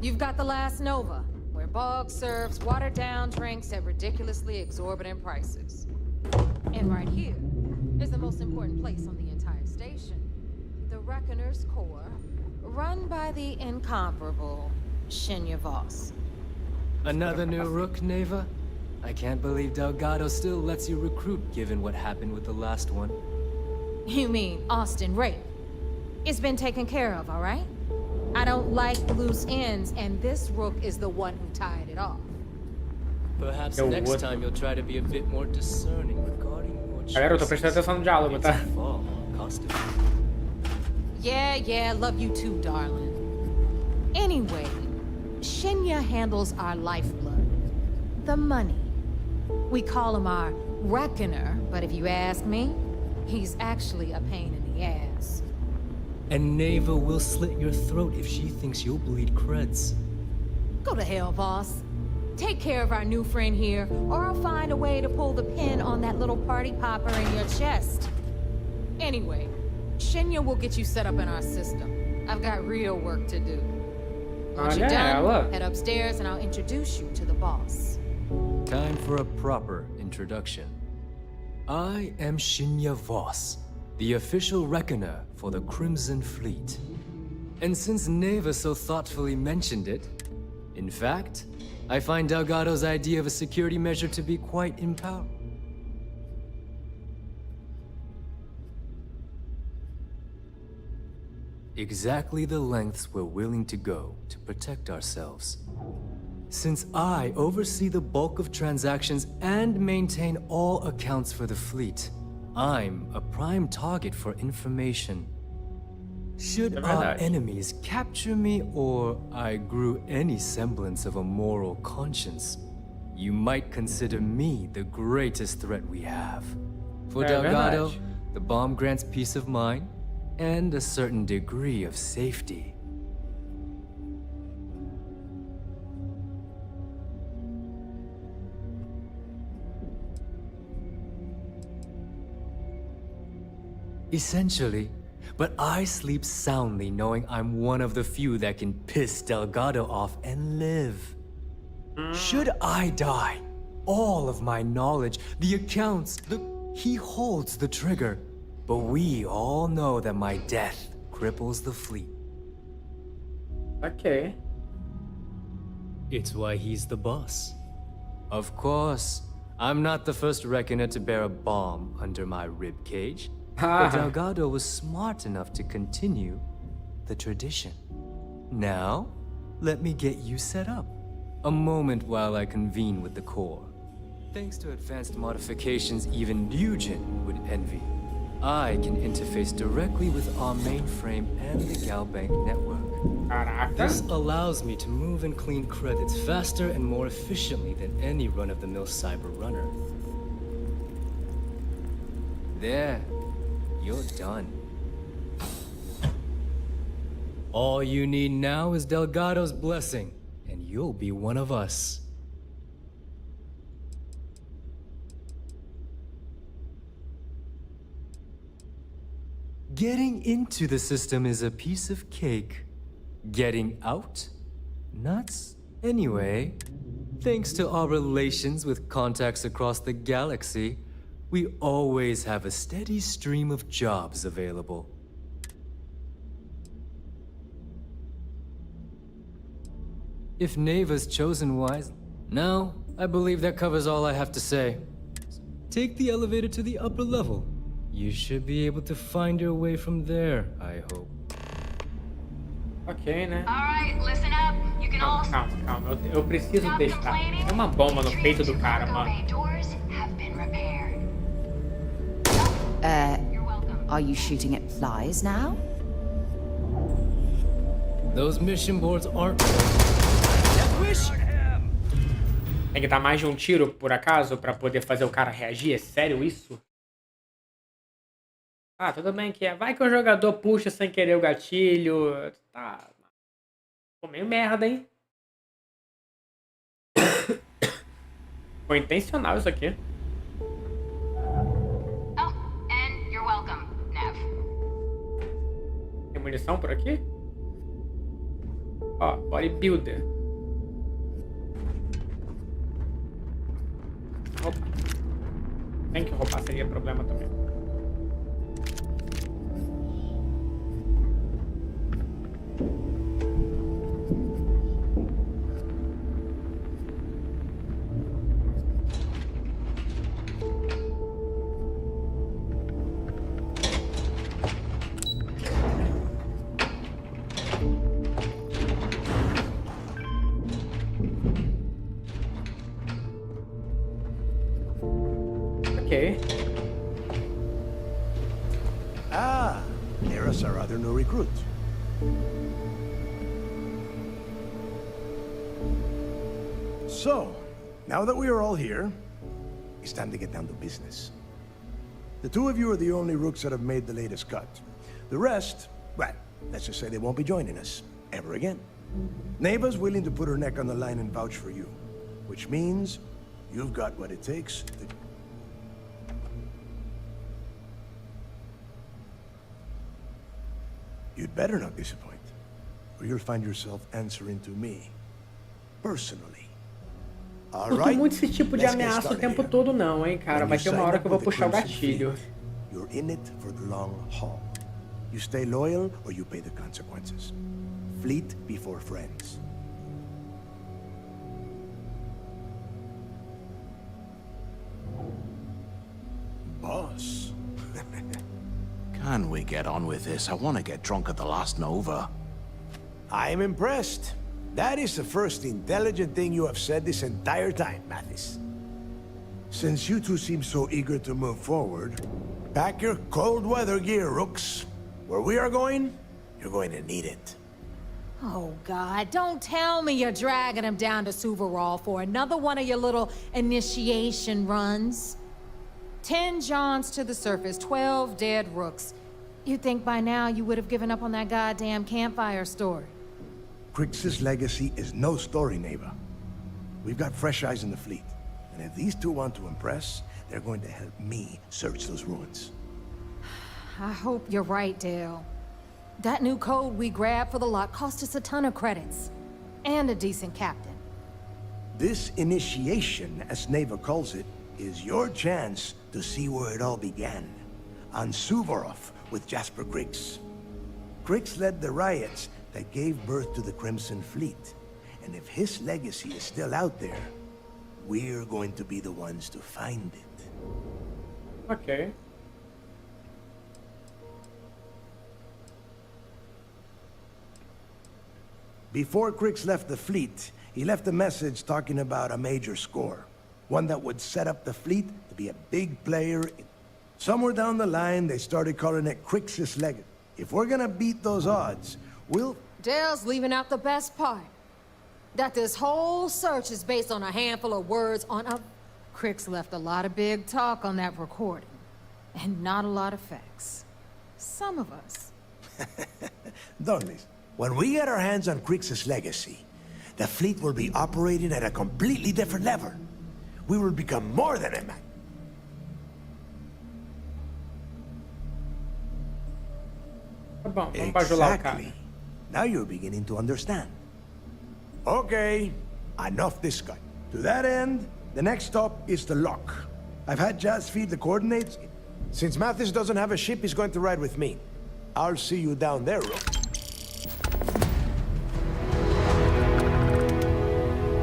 you've got the Last Nova, where Bog serves watered-down drinks at ridiculously exorbitant prices. And right here is the most important place on the entire station. The Reckoner's Core, run by the incomparable Shinya Voss. Another new Rook, Neva? I can't believe Delgado still lets you recruit given what happened with the last one. You mean Austin Rape? It's been taken care of, all right? I don't like loose ends, and this Rook is the one who tied it off. Perhaps next time you'll try to be a bit more discerning regarding your choices. Galera, eu tô prestando atenção no diálogo, tá? Yeah, love you too, darling. Anyway, Shinya handles our lifeblood. The money. We call him our Reckoner, but if you ask me, he's actually a pain in the ass. And Neva will slit your throat if she thinks you'll bleed creds. Go to hell, boss. Take care of our new friend here, or I'll find a way to pull the pin on that little party popper in your chest. Anyway, Shinya will get you set up in our system. I've got real work to do. Once you're done, head upstairs and I'll introduce you to the boss. Time for a proper introduction. I am Shinya Voss, the official reckoner for the Crimson Fleet. And since Neva so thoughtfully mentioned it, in fact, I find Delgado's idea of a security measure to be quite empowering. Exactly the lengths we're willing to go to protect ourselves. Since I oversee the bulk of transactions and maintain all accounts for the fleet, I'm a prime target for information. Should our enemies capture me or I grew any semblance of a moral conscience, you might consider me the greatest threat we have. For Delgado, the bomb grants peace of mind and a certain degree of safety. Essentially, but I sleep soundly knowing I'm one of the few that can piss Delgado off and live. Should I die, all of my knowledge, the accounts, he holds the trigger. But we all know that my death cripples the fleet. Okay. It's why he's the boss. Of course, I'm not the first reckoner to bear a bomb under my rib cage. But Delgado was smart enough to continue the tradition. Now, let me get you set up. A moment while I convene with the Corps. Thanks to advanced modifications even Nugent would envy, I can interface directly with our mainframe and the Galbank network. This allows me to move and clean credits faster and more efficiently than any run-of-the-mill cyber runner. There, you're done. All you need now is Delgado's blessing, and you'll be one of us. Getting into the system is a piece of cake. Getting out? Nuts? Anyway, thanks to our relations with contacts across the galaxy, we always have a steady stream of jobs available. If Neva's chosen wisely. Now, I believe that covers all I have to say. Take the elevator to the upper level. You should be able to find your way from there, I hope. Ok, né? Alright, listen up. You can all... Calma. Eu preciso testar. Tem uma bomba no peito do cara, mano. Are you shooting at flies now? Those mission boards aren't... Tem que dar mais de um tiro, por acaso, pra poder fazer o cara reagir? É sério isso? Ah, tudo bem que é. Vai que o jogador puxa sem querer o gatilho. Tá. Pô, meio merda, hein? Foi intencional isso aqui. Oh, and you're welcome, Nev. Tem munição por aqui? Ó, bodybuilder. Opa. Tem que roubar, seria problema também. Okay. Ah, there's our other new recruit. So, now that we are all here, it's time to get down to business. The two of you are the only rooks that have made the latest cut. The rest, well, let's just say they won't be joining us ever again. Neva's willing to put her neck on the line and vouch for you, which means you've got what it takes to... You'd better not disappoint, or you'll find yourself answering to me, personally. Curto muito esse tipo de ameaça o tempo todo não, hein, cara. Vai ter uma hora que eu vou puxar o gatilho. You're in it for the long haul. You stay loyal or you pay the consequences. Fleet before friends. Boss. Can we get on with this? I want to get drunk at the last Nova. I'm impressed. That is the first intelligent thing you have said this entire time, Mathis. Since you two seem so eager to move forward, pack your cold weather gear, Rooks. Where we are going, you're going to need it. Oh, God, don't tell me you're dragging him down to Suvarall for another one of your little initiation runs. 10 Johns to the surface, 12 dead Rooks. You'd think by now you would have given up on that goddamn campfire story. Crix's legacy is no story, Neva. We've got fresh eyes in the fleet. And if these two want to impress, they're going to help me search those ruins. I hope you're right, Dale. That new code we grabbed for the lot cost us a ton of credits. And a decent captain. This initiation, as Neva calls it, is your chance to see where it all began. On Suvorov with Jasper Crix. Crix led the riots that gave birth to the Crimson Fleet. And if his legacy is still out there, we're going to be the ones to find it. Okay. Before Crix left the fleet, he left a message talking about a major score. One that would set up the fleet to be a big player. Somewhere down the line, they started calling it Crixus Legacy. If we're gonna beat those odds, we'll... Dale's leaving out the best part. That this whole search is based on a handful of words on a... Crix left a lot of big talk on that recording. And not a lot of facts. Some of us. Don't listen. When we get our hands on Crixus Legacy, the fleet will be operating at a completely different level. We will become more than a man. Exactly. Now you're beginning to understand. Okay, enough discussion. To that end, the next stop is the lock. I've had Jazz feed the coordinates. Since Mathis doesn't have a ship, he's going to ride with me. I'll see you down there, Ro.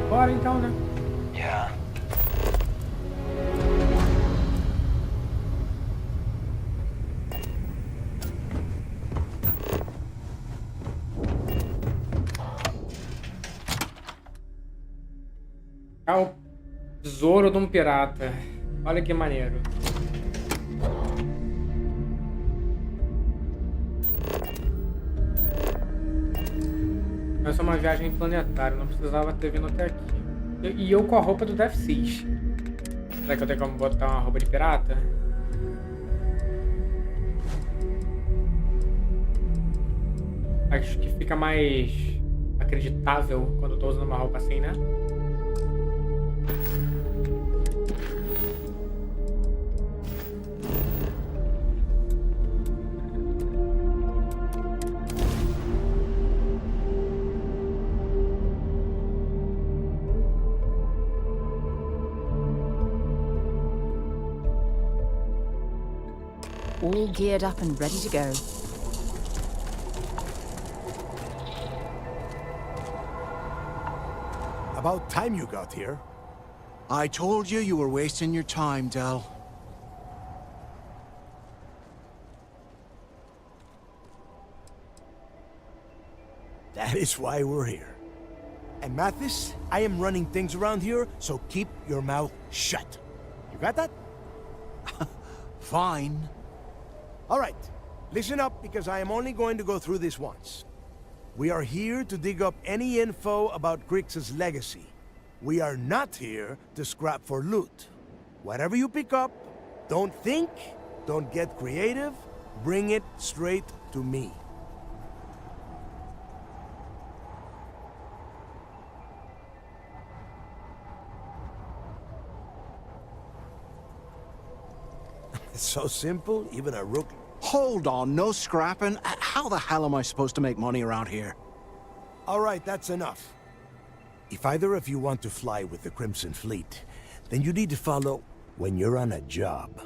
Bora então, né? Yeah. É o tesouro de um pirata. Olha que maneiro. Essa é uma viagem planetária, não precisava ter vindo até aqui. E eu com a roupa do desse. Será que eu tenho como botar uma roupa de pirata? Acho que fica mais acreditável quando eu tô usando uma roupa assim, né? All geared up and ready to go. About time you got here. I told you were wasting your time, Del. That is why we're here. And Mathis, I am running things around here, so keep your mouth shut. You got that? Fine. All right, listen up because I am only going to go through this once. We are here to dig up any info about Crix's legacy. We are not here to scrap for loot. Whatever you pick up, don't think, don't get creative, bring it straight to me. It's so simple, even a rookie. Hold on, no scrapping. How the hell am I supposed to make money around here? All right, that's enough. If either of you want to fly with the Crimson Fleet, then you need to follow. When you're on a job,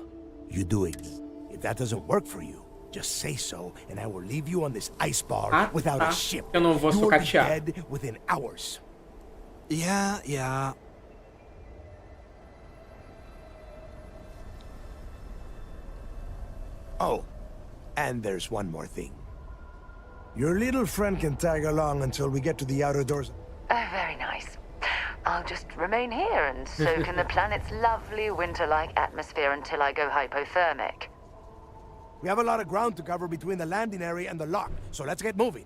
you do it. If that doesn't work for you, just say so, and I will leave you on this ice bar without a ship. Eu não vou you will be sucatear. dead within hours. Yeah. Oh, and there's one more thing. Your little friend can tag along until we get to the outer doors. Oh, very nice. I'll just remain here and soak in the planet's lovely winter-like atmosphere until I go hypothermic. We have a lot of ground to cover between the landing area and the lock, so let's get moving.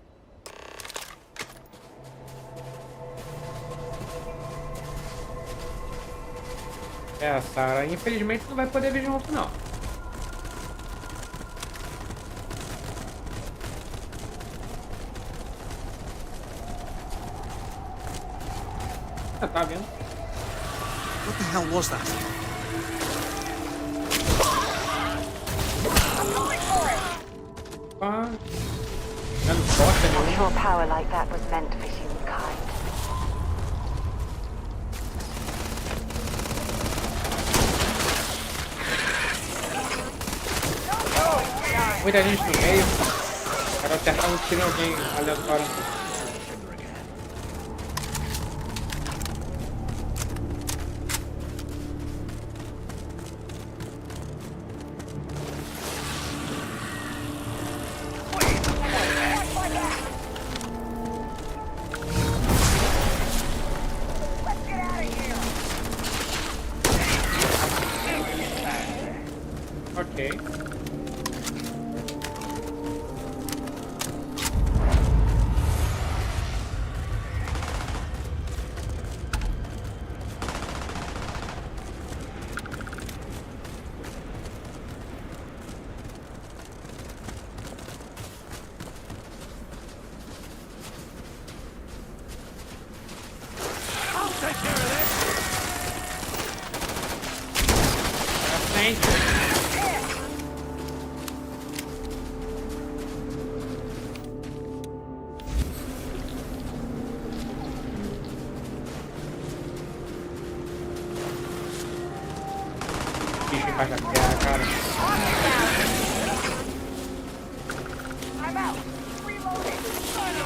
É, Sarah, infelizmente não vai poder vir junto, não. Tá vendo? What the hell was that? Not sure power like that was meant for humankind. Muita gente no meio. Quero acertar um tiro em alguém aleatório. Ok. Bicho embaixo da terra, cara. I'm out. Reloading.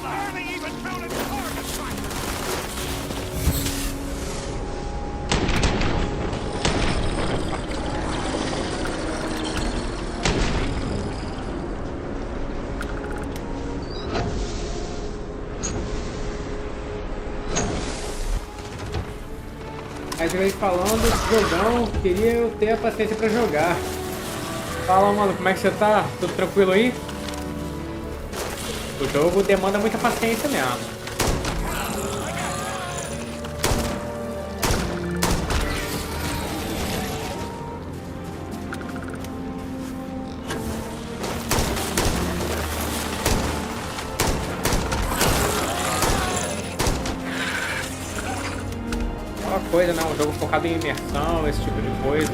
Barely even thrown a target fight. Mas ele falando desse jogão, queria eu ter a paciência pra jogar. Fala, mano, como é que você tá? Tudo tranquilo aí? O jogo demanda muita paciência mesmo. Coisa, né? Um jogo focado em imersão, esse tipo de coisa.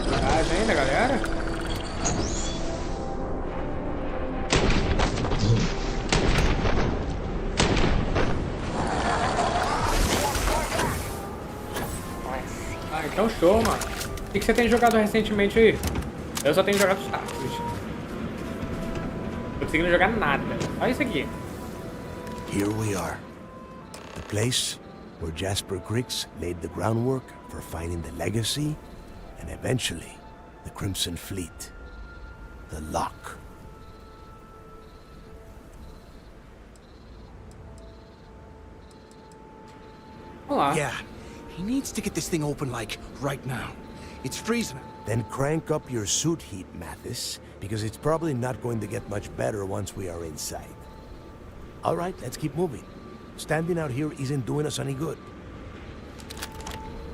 Coragem ainda, galera? Ah, então show, mano. O que você tem jogado recentemente aí? Eu só tenho jogado Starfield. Não tô conseguindo jogar nada. Olha isso aqui. Here we are. The place where Jasper Griggs laid the groundwork for finding the legacy and eventually the Crimson Fleet. The Lock. Olá. Yeah, he needs to get this thing open like right now. It's freezing. Then crank up your suit heat, Mathis, because it's probably not going to get much better once we are inside. All right, let's keep moving. Standing out here isn't doing us any good.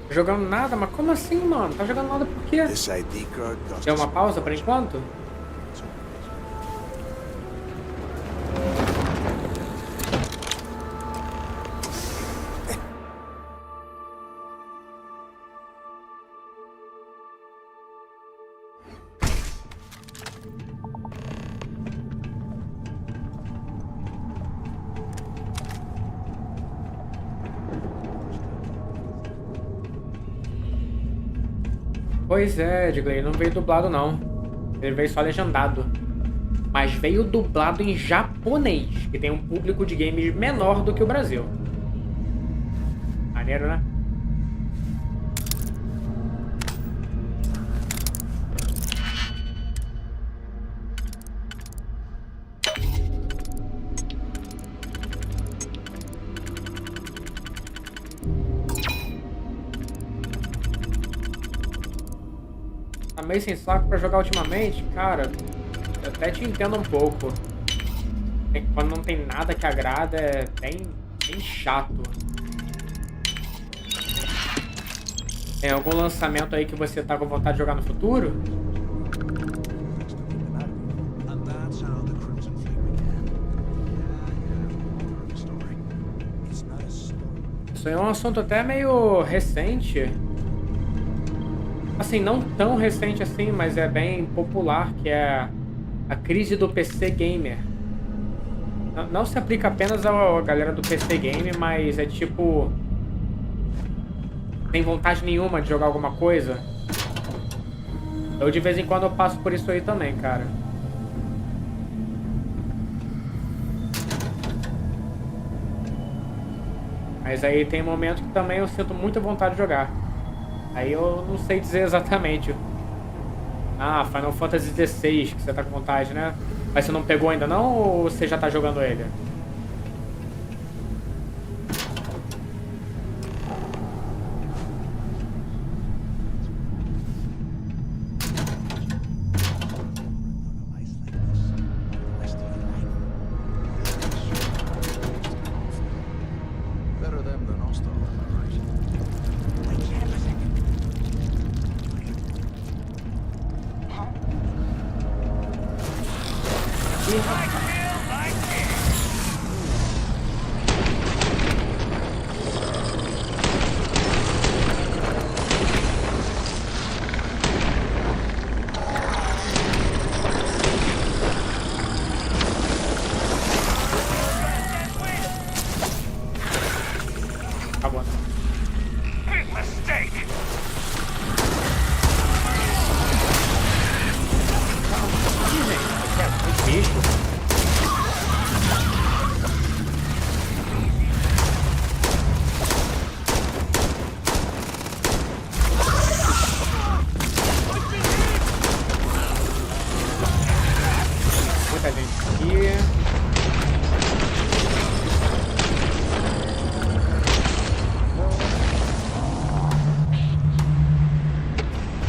Jogando nada? Mas como assim, mano? Tá jogando nada por quê? This ID card costs Deu uma pausa por enquanto? Pois é, Edgley, não veio dublado não. Ele veio só legendado. Mas veio dublado em japonês, que tem um público de games menor do que o Brasil. Maneiro, né? Meio sem saco pra jogar ultimamente, cara, eu até te entendo um pouco. Quando não tem nada que agrada, é bem chato. Tem algum lançamento aí que você tá com vontade de jogar no futuro? Isso aí é um assunto até meio recente. Assim, não tão recente assim, mas é bem popular, que é a crise do PC Gamer. Não se aplica apenas à galera do PC Gamer, mas é tipo... Tem vontade nenhuma de jogar alguma coisa. Eu de vez em quando eu passo por isso aí também, cara. Mas aí tem momentos que também eu sinto muita vontade de jogar. Aí eu não sei dizer exatamente. Ah, Final Fantasy XVI, que você tá com vontade, né? Mas você não pegou ainda não ou você já tá jogando ele?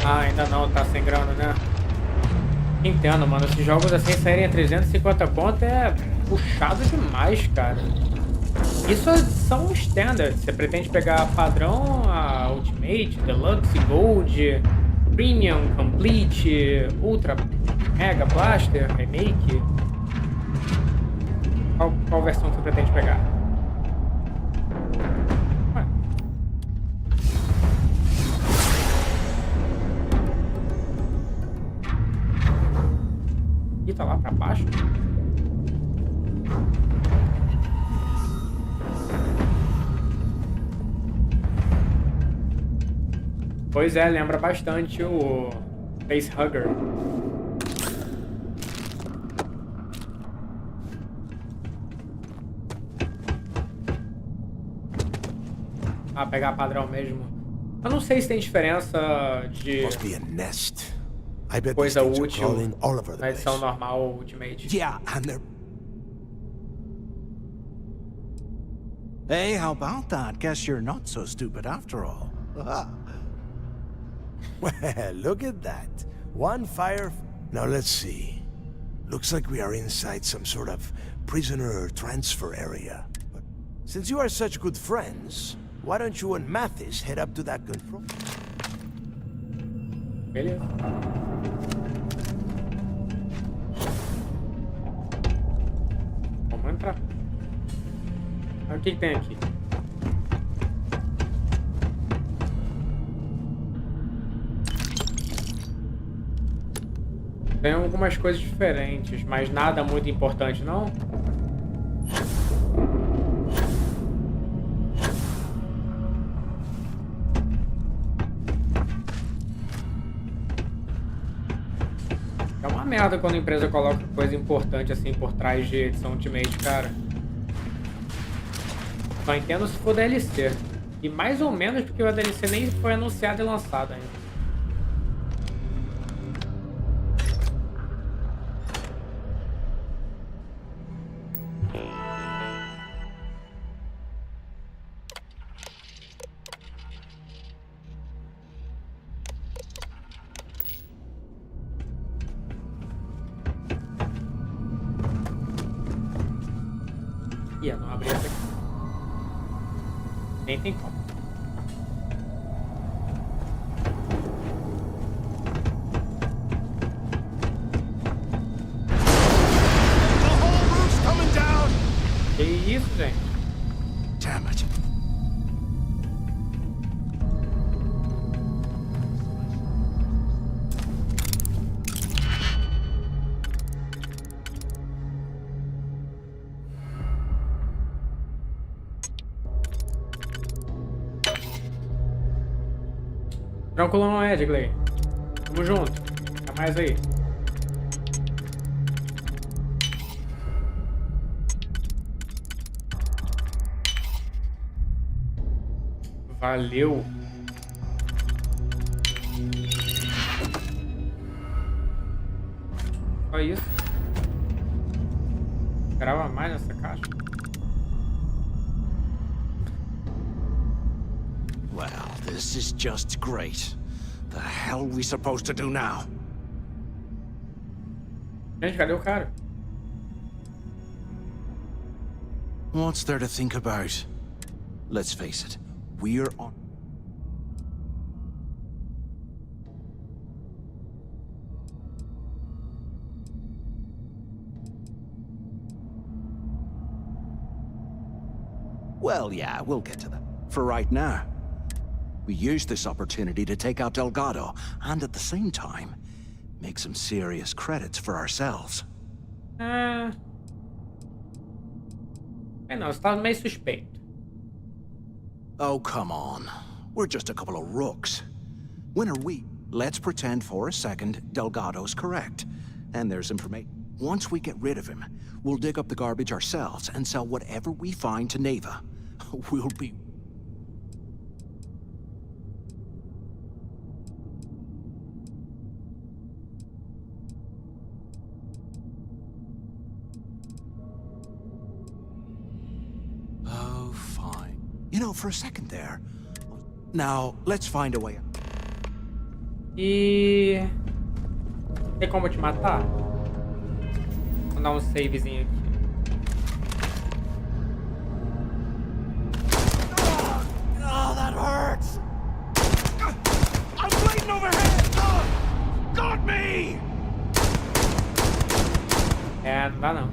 Ainda não, tá sem grana, né? Entendo, mano. Esses jogos assim saírem a 350 conto é puxado demais, cara. Isso são standard. Você pretende pegar padrão, a Ultimate, Deluxe, Gold, Premium, Complete, Ultra, Mega, Blaster, Remake? Qual versão você pretende pegar? E tá lá pra baixo? Pois é, lembra bastante o Facehugger. Ah, pegar padrão mesmo. Eu não sei se tem diferença de coisa útil na edição normal Ultimate. Yeah, and they're... Hey, how about that? Guess you're not so stupid after all. Well, look at that. One fire... Now let's see. Looks like we are inside some sort of prisoner transfer area. But since you are such good friends, why don't you and Mathis head up to that control? Beleza. Vamos entrar. Olha o que tem aqui. Tem algumas coisas diferentes, mas nada muito importante, não? É uma merda quando a empresa coloca coisa importante assim por trás de edição Ultimate, cara. Só entendo se for DLC. E mais ou menos porque o DLC nem foi anunciado e lançado ainda. Não abri essa aqui. Nem tem como. Que isso, gente? Damn it. Tranquilo não é, Digley. Tamo junto. Até mais aí. Valeu. Só isso. Esperava mais nessa caixa. Well, this is just great. The hell are we supposed to do now? Gente, cadê o cara? What's there to think about? Let's face it, we're on... Well, yeah, we'll get to that. For right now, we use this opportunity to take out Delgado, and at the same time, make some serious credits for ourselves. Não, você tá meio suspeito. Oh, come on. We're just a couple of rooks. When are we? Let's pretend for a second Delgado's correct. And there's information. Once we get rid of him, we'll dig up the garbage ourselves and sell whatever we find to Neva. We'll be... Oh, fine. You know, for a second there... Now, let's find a way... E... Tem como te matar? Vou dar um savezinho aqui. Oh, that hurts! I'm bleeding overhead! Got me! É, não dá não.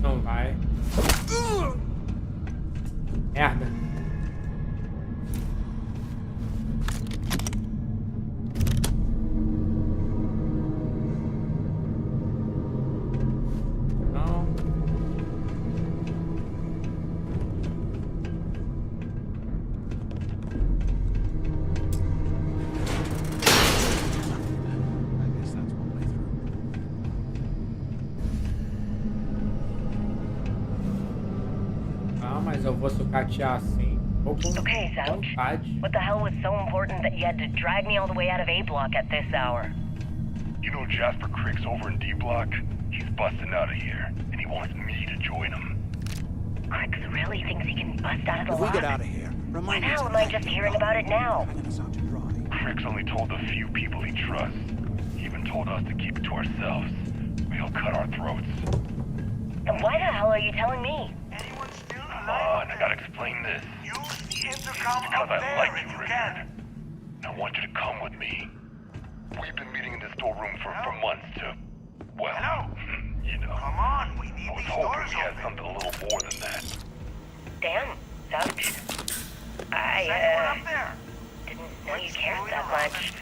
Não vai. Merda. Não. Mas eu vou sucatear assim. Okay, Zouch. What the hell was so important that you had to drag me all the way out of A block at this hour? You know Jasper Crick's over in D block? He's busting out of here, and he wants me to join him. Cricks really thinks he can bust out of the If lock? we get out of here, Why the hell am I just hearing about it now? Crick's only told a few people he trusts. He even told us to keep it to ourselves. Or he'll cut our throats. And why the hell are you telling me? Come on, I gotta explain this. Because I like you, Richard. I want you to come with me. We've been meeting in this storeroom for months to, well, you know. Come on, we need I was hoping we had something a little more than that. Damn, Zouch. I, didn't know you cared that much.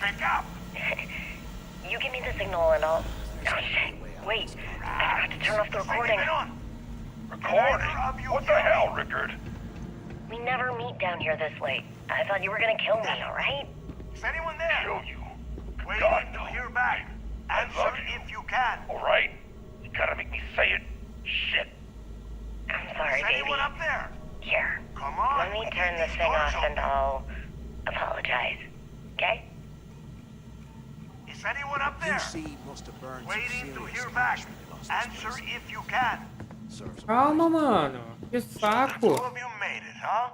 You give me the signal and I'll... Oh, shit. Wait, I forgot to turn off the recording. Recording? What the hell, Rickard? We never meet down here this late. I thought you were gonna kill me, alright? Is anyone there? Kill you? Waiting God, to no. hear back. Answer if you can. Alright? You gotta make me say it. Shit. I'm sorry, Is baby. anyone up there? Here. Come on. Let me turn this thing off and I'll apologize. Okay? Is anyone up there? Waiting to hear back. Answer if you can. Calma, mano. Que Two saco. of you made it, huh?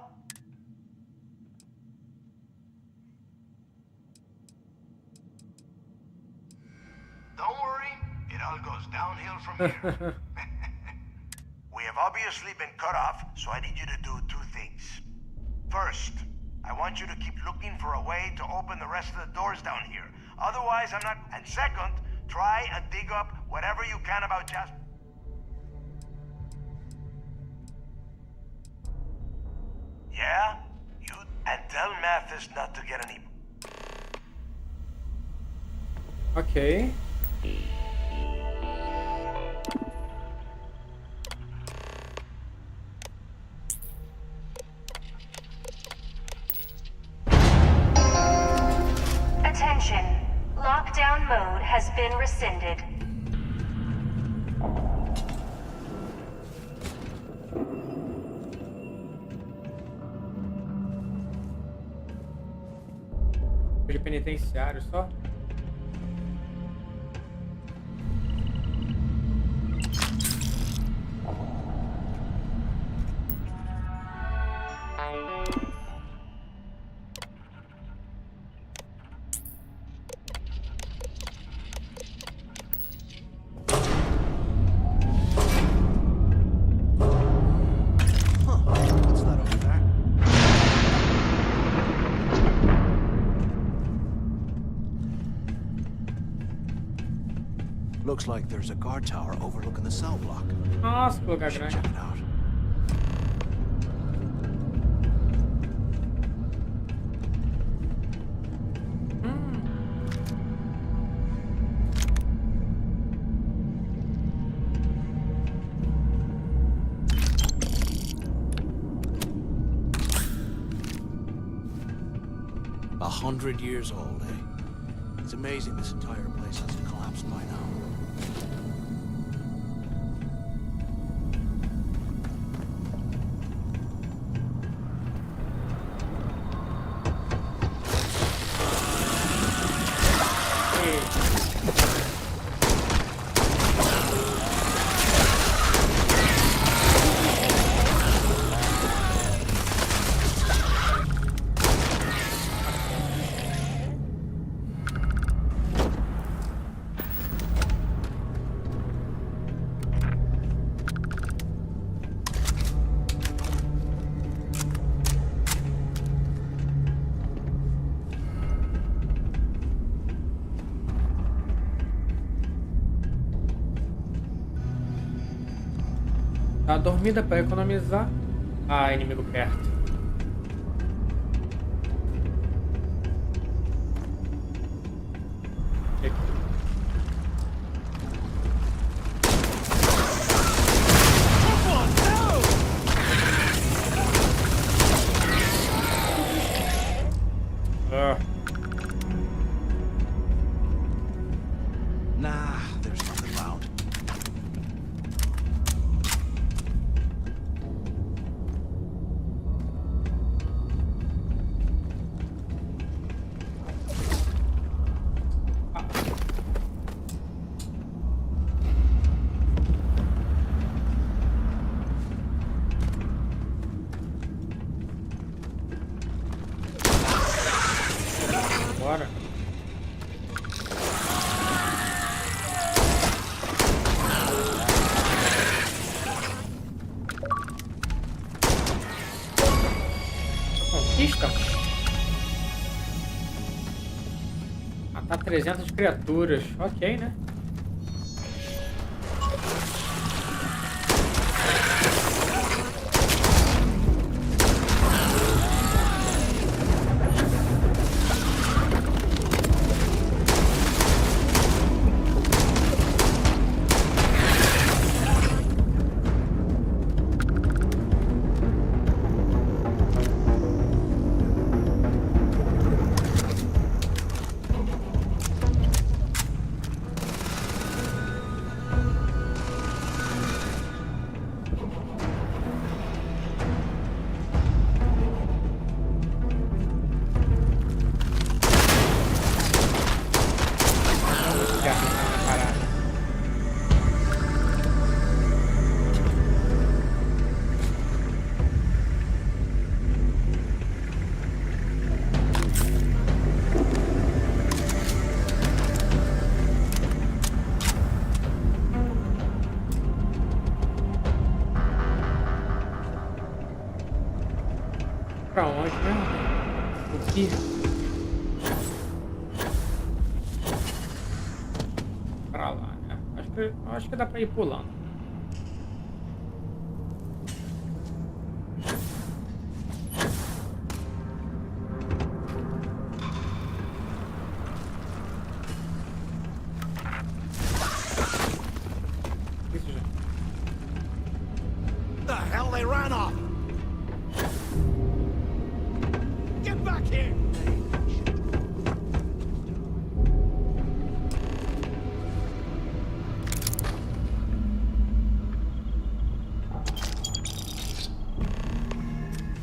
Don't worry, it all goes downhill from here. We have obviously been cut off, so I need you to do two things. First, I want you to keep looking for a way to open the rest of the doors down here. Otherwise, I'm not... And second, try and dig up whatever you can about Jasper. Yeah? You... And tell Mathis not to get any... Ok. Attention. Lockdown mode has been rescinded. De penitenciário só. Looks like there's a guard tower overlooking the cell block. Nossa, que lugar grande. Check it out. A 100 years old, eh? It's amazing this entire place hasn't collapsed by now. Tá dormida para economizar. Ah, inimigo perto. Nah, there's nothing around. Bora. Conquista. Matar 300 criaturas. Ok, né? Pra onde, né? O que? Pra lá, né? Acho que dá pra ir pulando. Isso já. The hell they ran off! Get back here!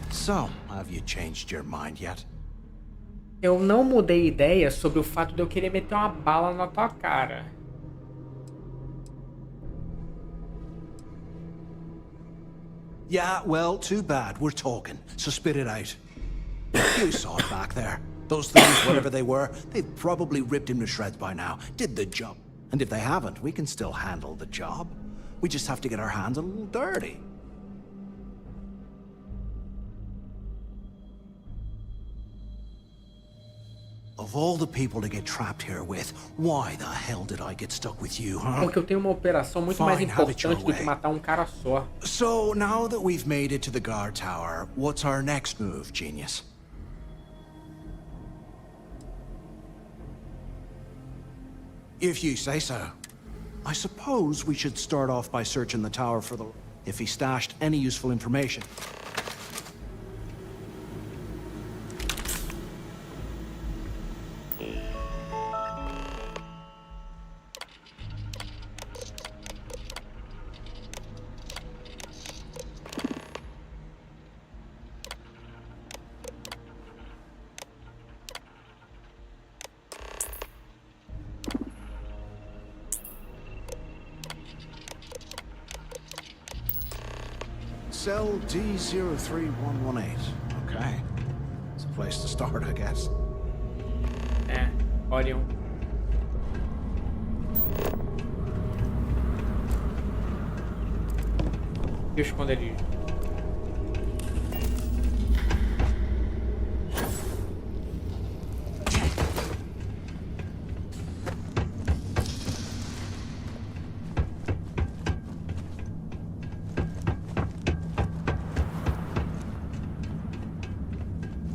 So, have you changed your mind yet? Eu não mudei ideia sobre o fato de eu querer meter uma bala na tua cara. Yeah, well, too bad. We're talking, so spit it out. You saw it back there. Those things, whatever they were, they've probably ripped him to shreds by now. Did the job. And if they haven't, we can still handle the job. We just have to get our hands a little dirty. Of all the people to get trapped here with, why the hell did I get stuck with you, huh? Porque eu tenho uma operação muito mais importante do que matar um cara só. So, now that we've made it to the guard tower, what's our next move, genius? If you say so. I suppose we should start off by searching the tower for if he stashed any useful information. Cell D03118. Okay. It's a place to start, I guess. Olhem. E o esconderijo?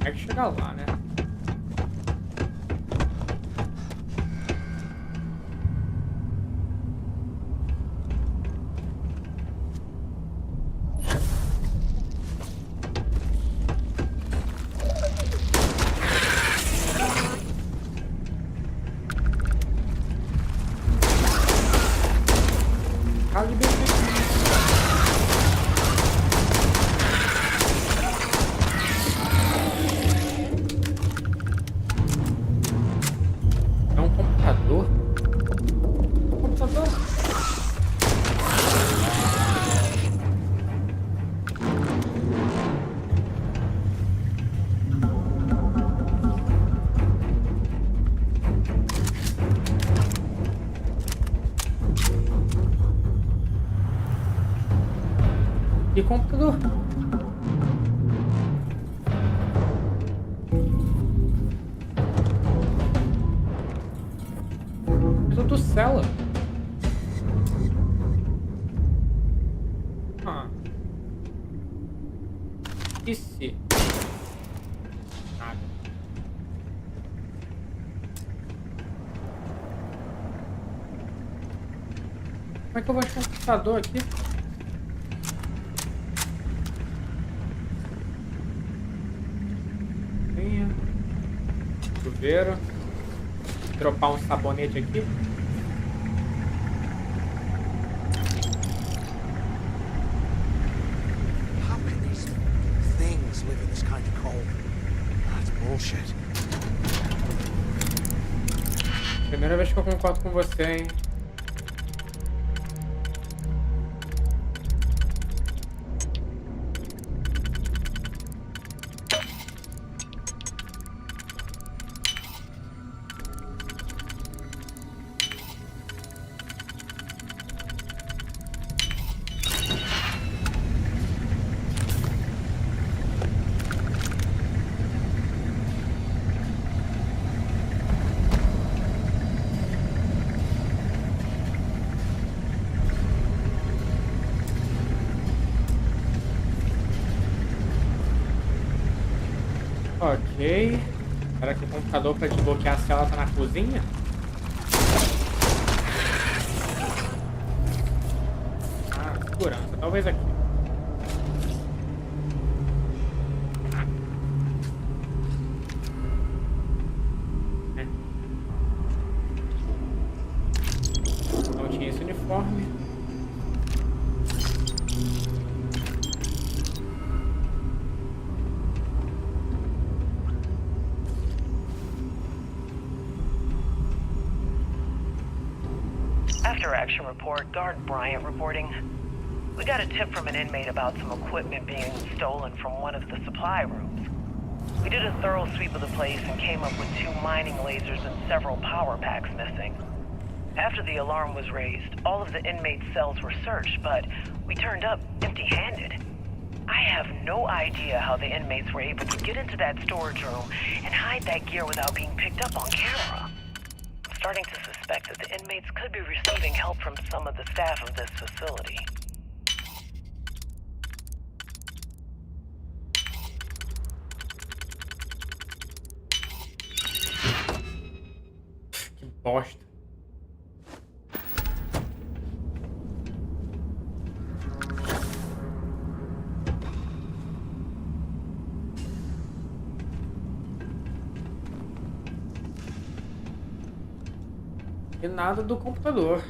Tem que chegar lá, né? E computador? Tudo cela. E se? Nada. Como é que eu vou achar um computador aqui? Chuveiro. Dropar um sabonete aqui. How can these things live in this kind of cold? That's bullshit. Primeira vez que eu concordo com você, hein? Ok. Será que o computador para desbloquear a cela tá na cozinha? Ah, segurança. Talvez aqui. Não tinha esse uniforme. After action report, Guard Bryant reporting. We got a tip from an inmate about some equipment being stolen from one of the supply rooms. We did a thorough sweep of the place and came up with 2 mining lasers and several power packs missing. After the alarm was raised, all of the inmates' cells were searched, but we turned up empty-handed. I have no idea how the inmates were able to get into that storage room and hide that gear without being picked up on camera. I'm starting to suspect that the inmates could be receiving help from some of the staff of this facility. Que bosta. E nada do computador.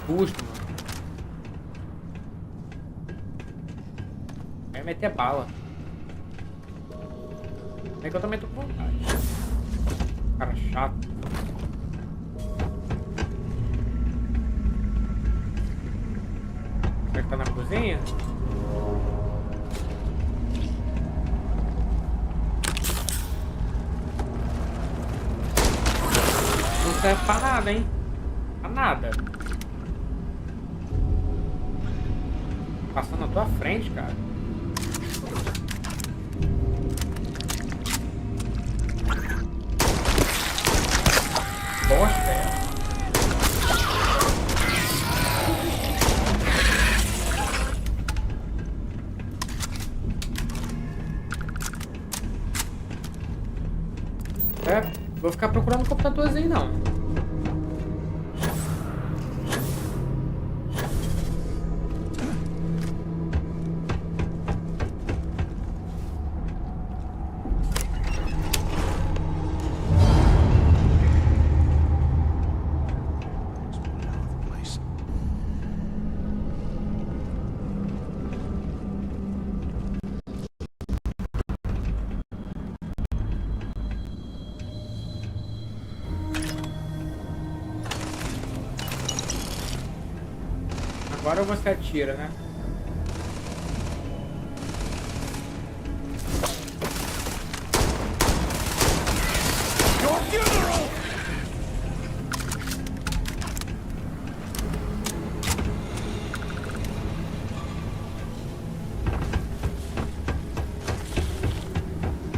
Custo, mano. Vai meter bala. É que eu também tô com vontade. Cara chato. Será que tá na cozinha? Não serve pra nada, hein? Pra nada. Passando na tua frente, cara. Bosta, velho. Vou ficar procurando o computadorzinho, não. Agora você atira, né?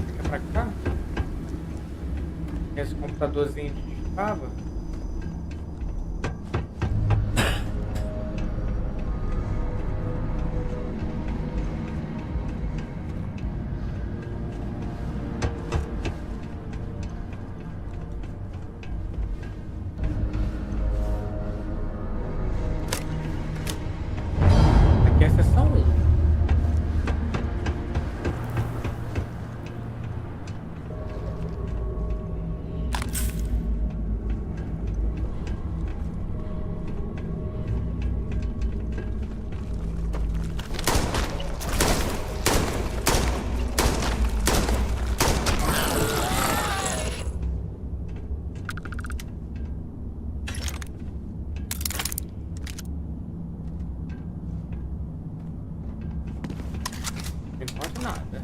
Fica pra cá. Esse computadorzinho digitava. Nada.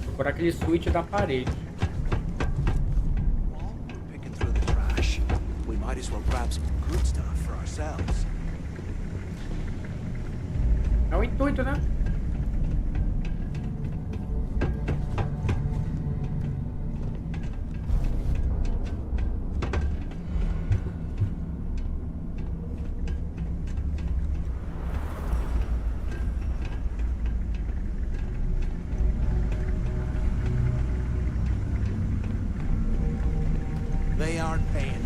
Procurar aquele switch da parede. Picking through the trash. We might as well grab some good stuff for ourselves. É o intuito, né? They aren't paying.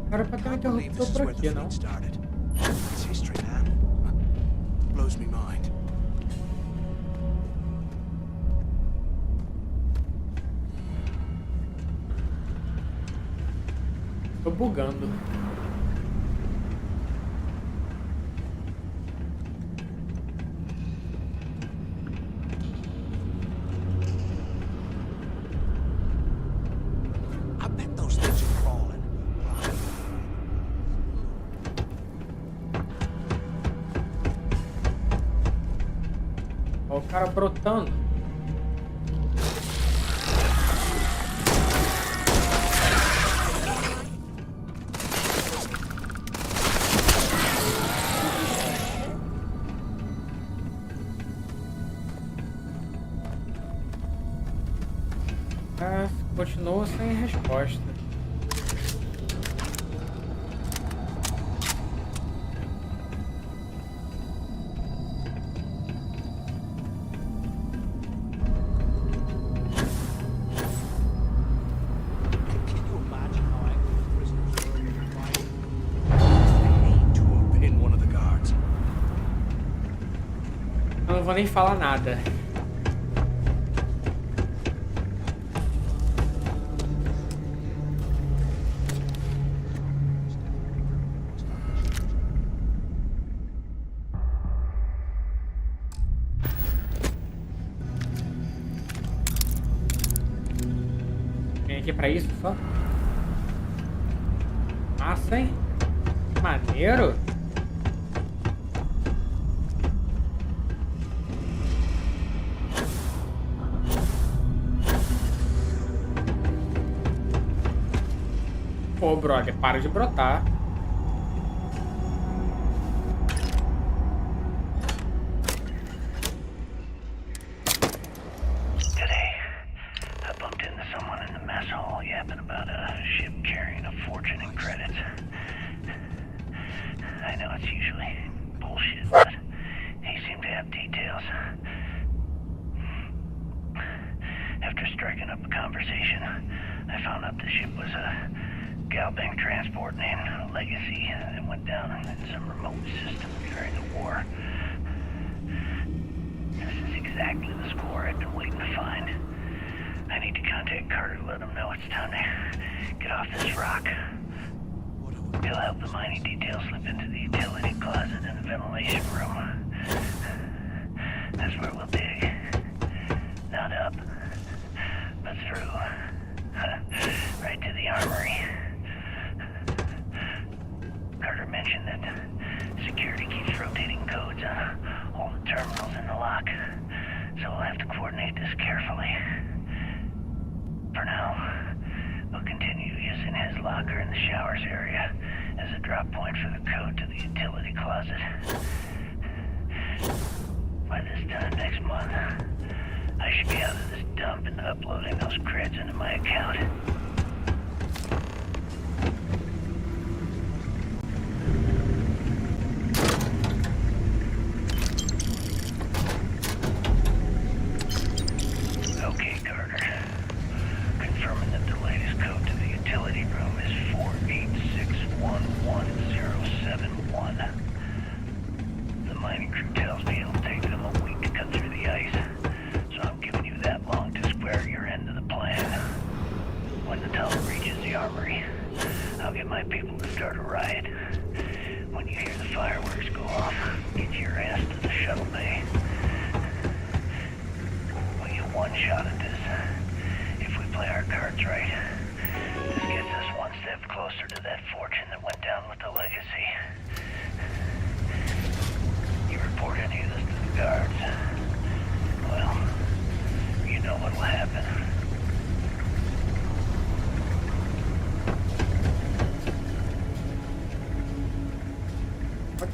Era pra ter um interruptor por aqui, não? It's history, man. Blows me mind. Tô bugando. I bet those things are crawling. Olha o cara brotando. Continua sem resposta. Eu não vou nem falar nada. Aqui pra isso só? Massa, hein? Maneiro! Pô, brother, para de brotar.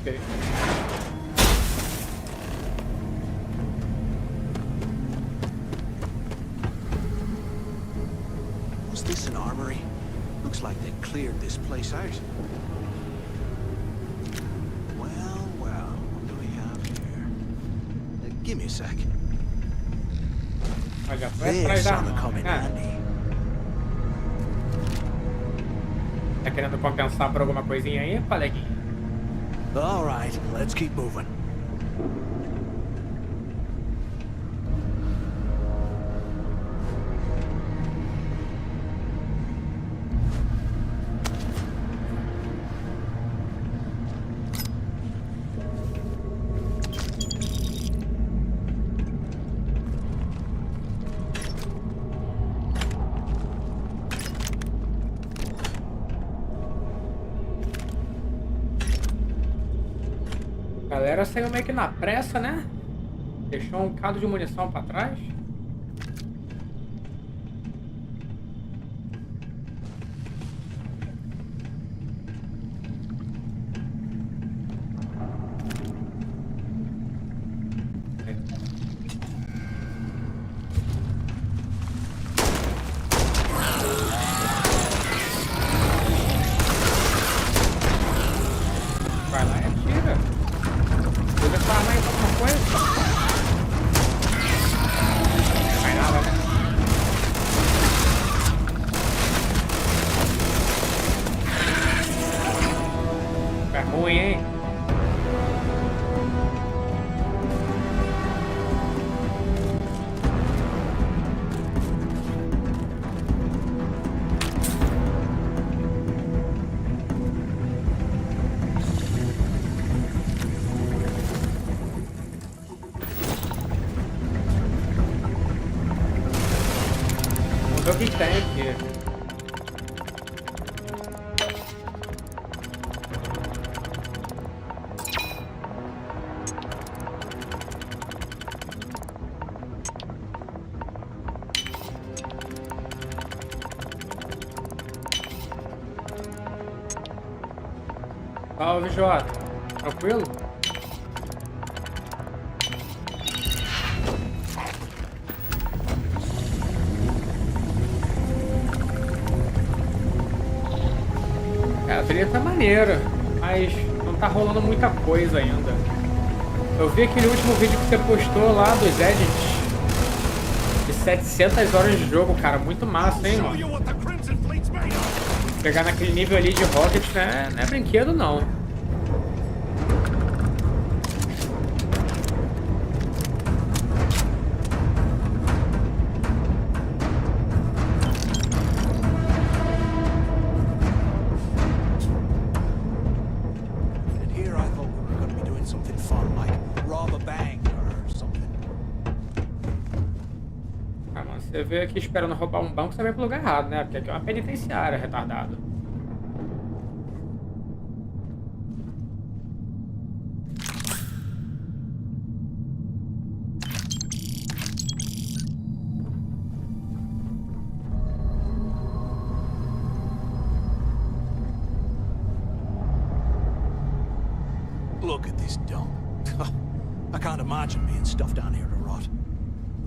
Okay. Was this an armory? Looks like they cleared this place out. Well, what do we have here? Give me a sec. Olha, foi atrás da arma. Come in handy. querendo compensar por alguma coisinha aí, coleguinha? All right, let's keep moving. A galera saiu meio que na pressa, né? Deixou um bocado de munição pra trás. Vai lá e atira. Usa essa arma aí pra alguma coisa. Não vai nada, né? É ruim, hein? Vamos ver o que tem aqui. Salve, Jota. Tranquilo? É, a trilha tá maneira, mas não tá rolando muita coisa ainda. Eu vi aquele último vídeo que você postou lá dos edits de 700 horas de jogo, cara. Muito massa, hein, mano? Pegar naquele nível ali de Rocket, né? Não é brinquedo, não. And here I thought we were going to be doing something fun, like rob a bank or something. Ah, mano, você veio aqui esperando roubar um banco, você vai pro lugar errado, né? Porque aqui é uma penitenciária, retardado. Look at this dump. I can't imagine being stuffed down here to rot.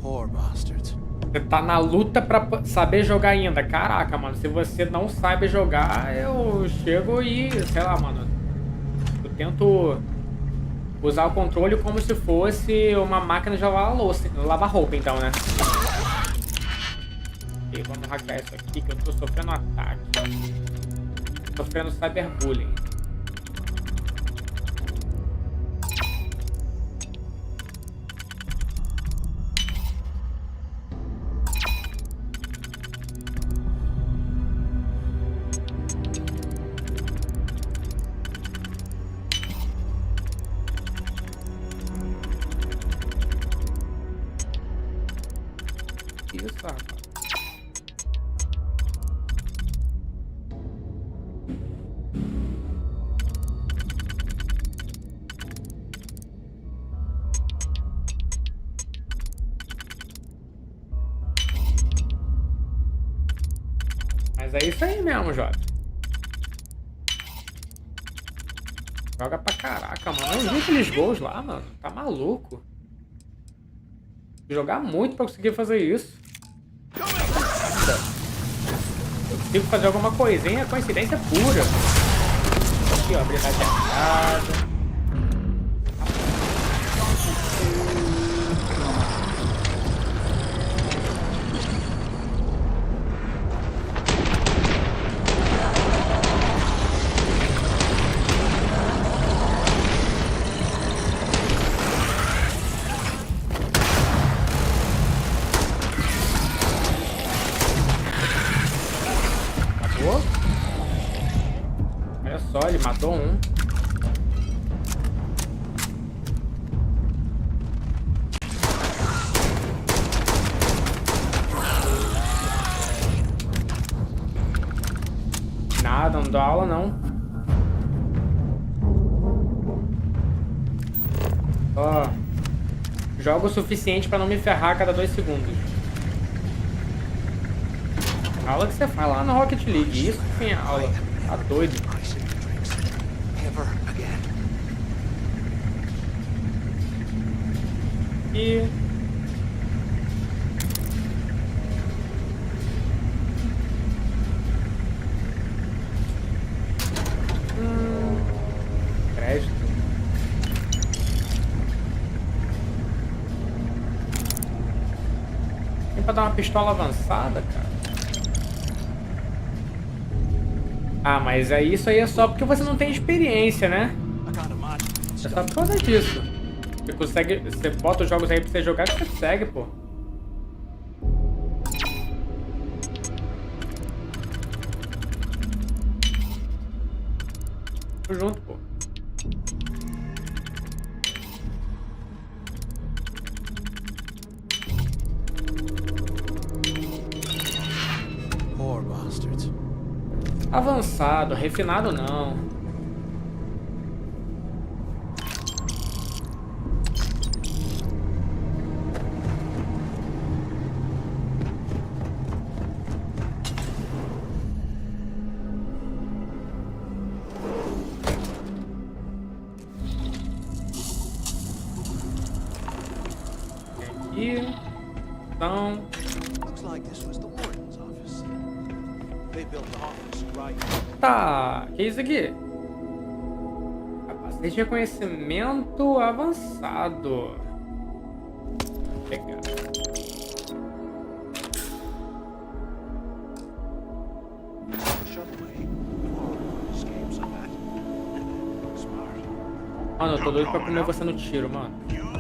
Poor bastards. Você tá na luta pra saber jogar ainda. Caraca, mano, se você não sabe jogar, eu chego e, sei lá, mano, eu tento usar o controle como se fosse uma máquina de lavar louça, lavar roupa, então, né? E vamos hackear isso aqui, que eu tô sofrendo ataque. Sofrendo cyberbullying. Isso, rapaz. Mas é isso aí mesmo, Jota. Joga pra caraca, mano. Eu vi aqueles gols lá, mano. Tá maluco. Jogar muito pra conseguir fazer isso. Eu consigo fazer alguma coisinha, coincidência pura. Aqui, ó, habilidade ativada. Olha só, ele matou um. Nada, não dou aula não. Ó, jogo o suficiente pra não me ferrar a cada 2 segundos. Aula que você faz lá no Rocket League, isso sim é aula. Tá doido. E... crédito. Tem pra dar uma pistola avançada, cara. Ah, mas aí isso aí é só porque você não tem experiência, né? É só por causa disso. Você consegue... Você bota os jogos aí pra você jogar e você segue, pô. Tô junto, pô. Poor bastards. Avançado, refinado não. Aqui. Então. Tá, que é isso aqui? Capacete de reconhecimento avançado. Vou pegar. Mano, eu tô doido pra comer você no tiro, mano.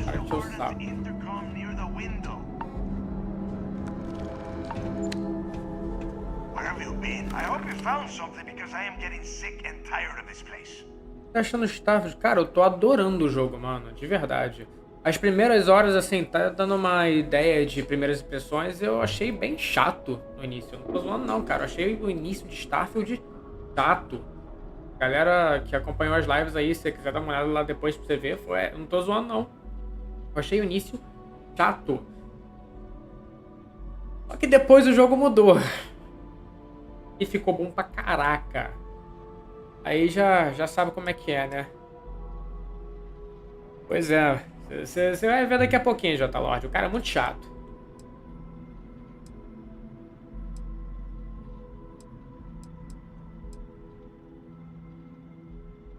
Cara, encheu o saco. I hope you found something because I am getting sick and tired of this place. Tá achando Starfield? Cara, eu tô adorando o jogo, mano, de verdade. As primeiras horas, assim, tá dando uma ideia de primeiras impressões, eu achei bem chato no início. Eu não tô zoando não, cara. Eu achei o início de Starfield chato. Galera que acompanhou as lives aí, se você quiser dar uma olhada lá depois pra você ver, eu não tô zoando não. Eu achei o início chato. Só que depois o jogo mudou. E ficou bom pra caraca. Aí já sabe como é que é, né? Pois é. Você vai ver daqui a pouquinho, J. Lord. O cara é muito chato.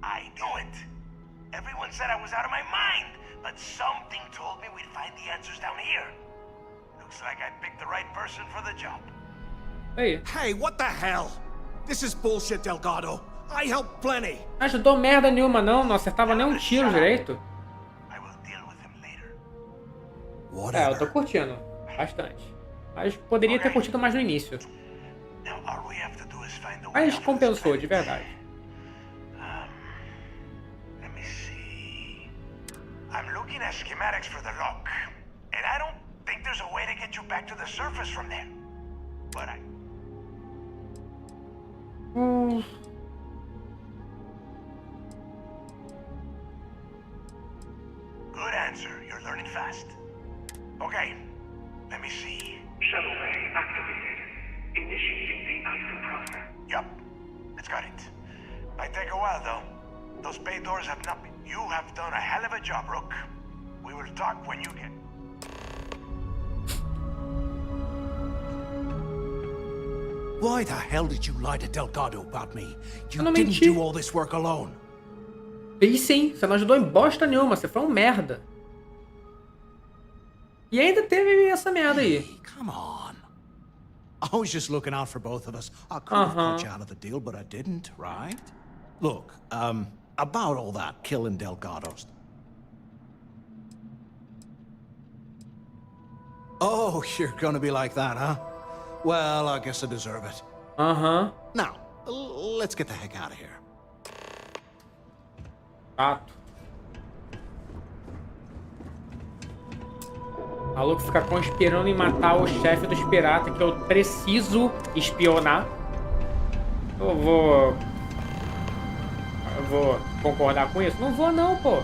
I knew it. Everyone said I was out of my mind, but something told me we'd find the answers down here. Looks like I picked the right person for the job. Aí. Hey, what the hell? This is bullshit, Delgado. I helped plenty. Não ajudou merda nenhuma, não acertava nem um tiro direito. É, eu tô curtindo bastante. Mas poderia ter curtido mais no início. Mas compensou, de verdade. Let me see. I'm looking at schematics for the lock, and I don't think there's a way to get you back to the surface from there. But I... Good answer. You're learning fast. Okay, let me see. Shuttle bay activated. Initiating the alpha process. Yup, it's got it. Might take a while though. Those bay doors have not been... You have done a hell of a job, Rook. We will talk when you get... Why the hell did you lie to Delgado about me? You didn't do all this work alone. E sim, você não ajudou em bosta nenhuma, você foi um merda. E ainda teve essa merda aí. Come on. I was just looking out for both of us. I could have cut you out of the deal, but I didn't, right? Look, about all that killing Delgado's. Oh, you're gonna be like that, huh? Well, I guess I deserve it. Aham. Now, let's get the heck out of here. Fato. O maluco fica conspirando em matar o chefe dos piratas que eu preciso espionar. Eu vou concordar com isso? Não vou não, pô.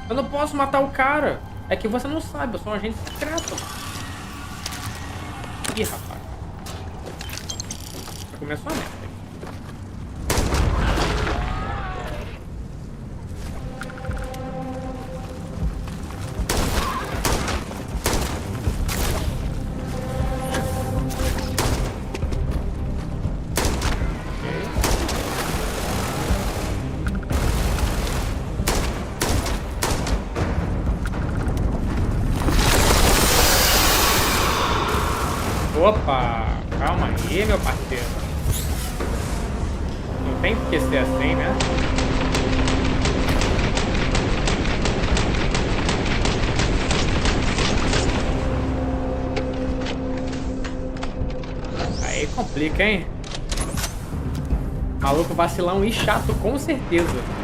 Eu não posso matar o cara. É que você não sabe, eu sou um agente secreto. Ih, rapaz. Já começou a merda. Opa, calma aí, meu parceiro. Não tem que ser assim, né? Aí complica, hein? Maluco vacilão e chato, com certeza.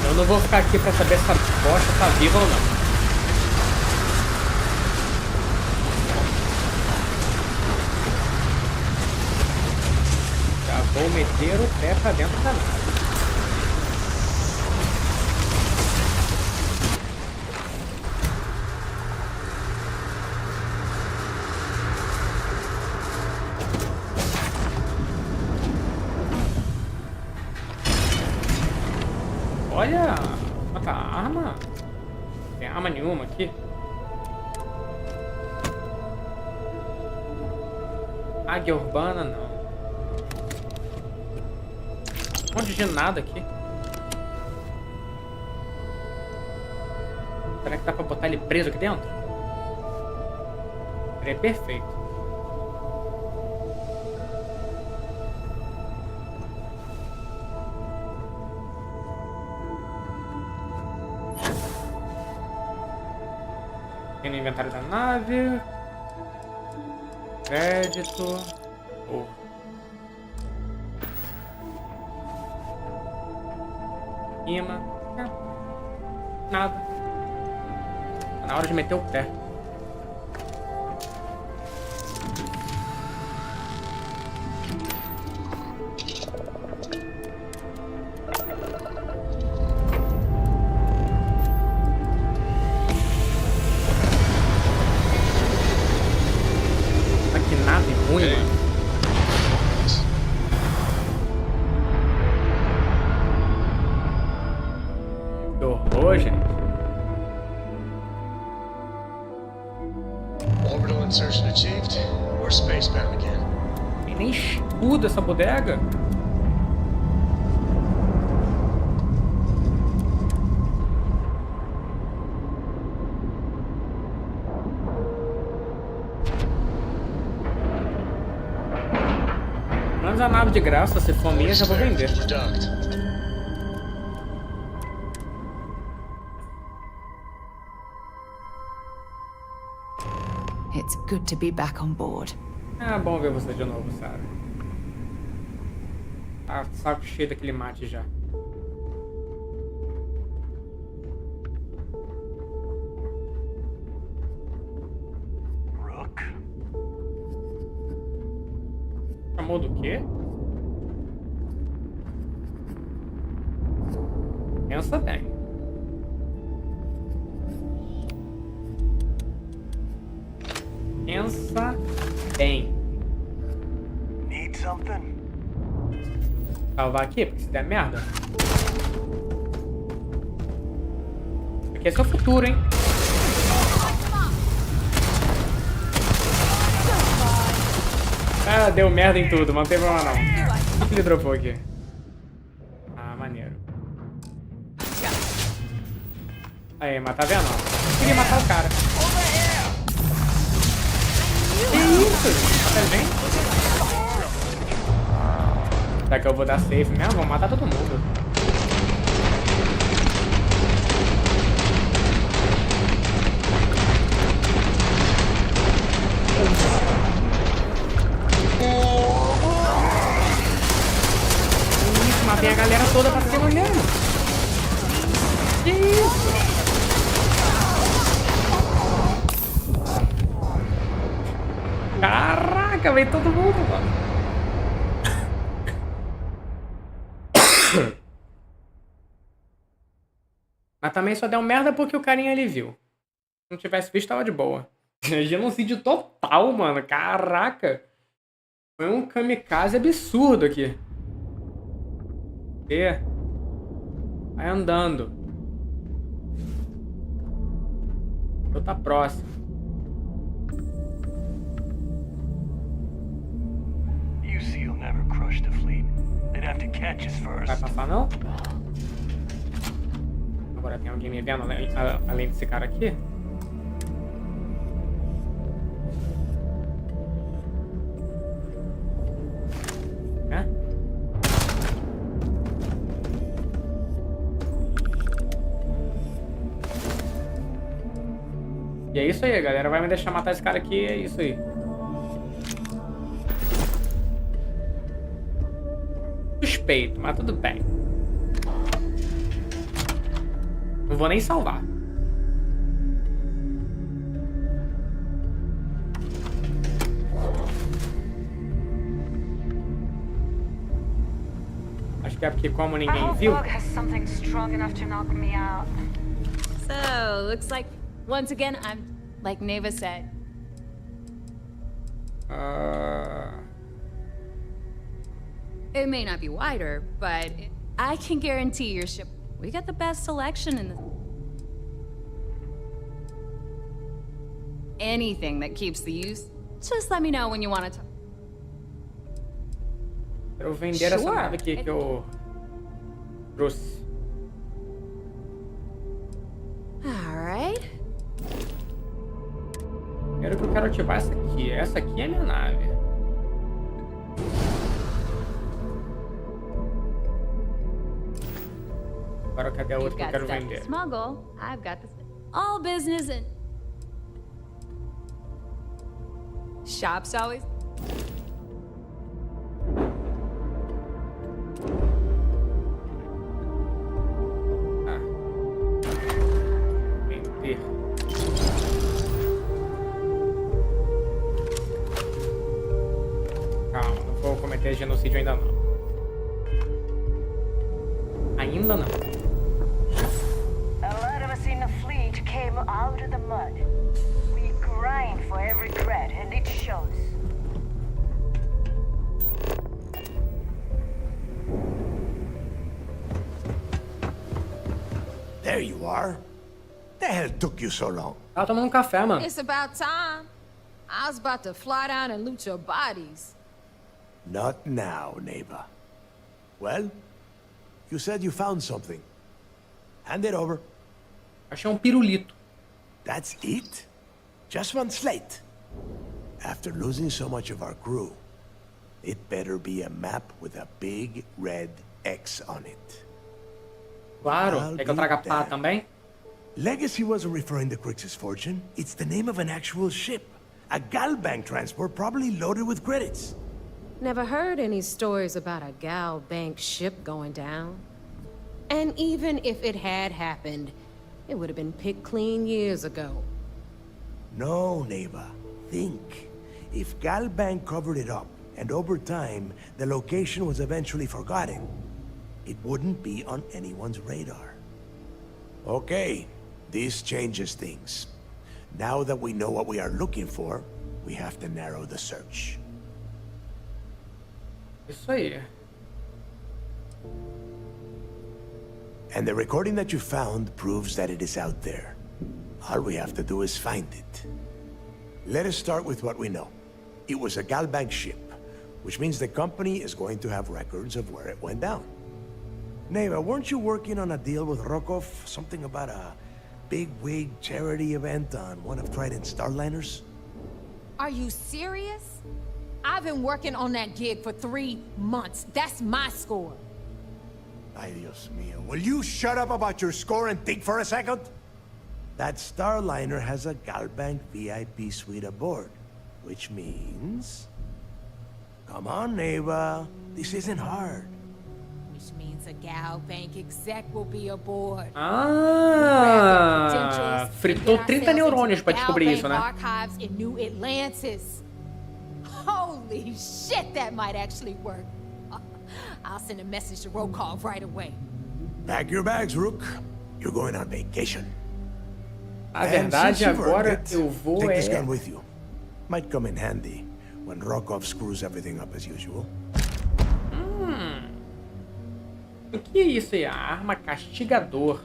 Eu não vou ficar aqui pra saber se essa bosta tá viva ou não. Já vou meter o pé pra dentro da nave. Olha, quanta arma. Não tem arma nenhuma aqui. Águia urbana, não. Um monte de nada aqui. Será que dá pra botar ele preso aqui dentro? Seria perfeito. Tem no inventário da nave. Crédito. Cima. Nada. Tá na hora de meter o pé. Hoje. Orbital insertion achieved. We're spacebound again. Tem nem escudo essa bodega. Mas a nave de graça, se for minha, já vou vender. It's good to be back on board. É bom ver você de novo, Sarah. Tá saco cheio daquele mate já. Rook? Chamou do quê? Pensa bem. Pensa bem. Need something? Salvar aqui, porque se der merda. Aqui é seu futuro, hein? Ah, deu merda em tudo, mas não tem problema não. O que ele dropou aqui? Ah, maneiro. Aí, mas tá vendo? Eu queria matar o cara. Que isso? Tá vendo? Será que eu vou dar safe mesmo? Vou matar todo mundo. Isso, matei a galera toda pra cima mesmo. Que isso? Caraca, veio todo mundo, mano. Mas também só deu merda porque o carinha ali viu. Se não tivesse visto, tava de boa. Genocídio total, mano. Caraca. Foi um kamikaze absurdo aqui. E vai andando. Eu tá próximo. You see, you'll never crush the fleet. They'd have to catch us first. Vai passar não? Agora tem alguém me vendo além desse cara aqui? É? E é isso aí, galera. Vai me deixar matar esse cara aqui, é isso aí. Suspeito, mas tudo bem. Não vou nem salvar. Acho que é porque como ninguém viu. So, looks like once again I'm like Neva said. It may not be wider, but I can guarantee your ship. We got the best selection in the... Anything that keeps the use, just let me know when you want to talk. Quero vender essa nave aqui que eu trouxe. Alright. Primeiro que eu quero ativar essa aqui. Essa aqui é minha nave. Agora cadê a outra que eu quero vender? Smuggle. I've got this. All business and shops always. Vender. Calma, não vou cometer genocídio ainda não. Ainda não. Came out of the mud. We grind for every cred, and it shows. There you are. The hell took you so long? Tava tomando café, mano. It's about time. I was about to fly down and loot your bodies. Not now, neighbor. Well, you said you found something. Hand it over. Achei um pirulito. That's it? Just one slate? After losing so much of our crew, it better be a map with a big red X on it. Claro. Quer que eu traga pá também? Legacy wasn't referring to Crix's fortune. It's the name of an actual ship. A Galbank transport probably loaded with credits. Never heard any stories about a Gal Bank ship going down. And even if it had happened, it would have been picked clean years ago. No, neighbor. Think. If Galbank covered it up, and over time, the location was eventually forgotten, it wouldn't be on anyone's radar. Okay, this changes things. Now that we know what we are looking for, we have to narrow the search. Isso aí. And the recording that you found proves that it is out there. All we have to do is find it. Let us start with what we know. It was a Galbank ship, which means the company is going to have records of where it went down. Neva, weren't you working on a deal with Rokov? Something about a big-wig charity event on one of Trident's starliners? Are you serious? I've been working on that gig for 3 months. That's my score. Ay, Dios mío. Will you shut up about your score and think for a second? That starliner has a Galbank VIP suite aboard, which means... Come on, Neva. This isn't hard. Which means a Gal Bank exec will be aboard. Ah, fritou 30 neurônios pra descobrir isso, né? Archives in New Atlantis. Holy shit, that might actually work. I'll send a message to Rokov right away. Pack your bags, Rook. You're going on vacation. A verdade agora eu vou take this gun with you. Might come in handy when Rokov screws everything up as usual. O que é isso aí? A arma castigador.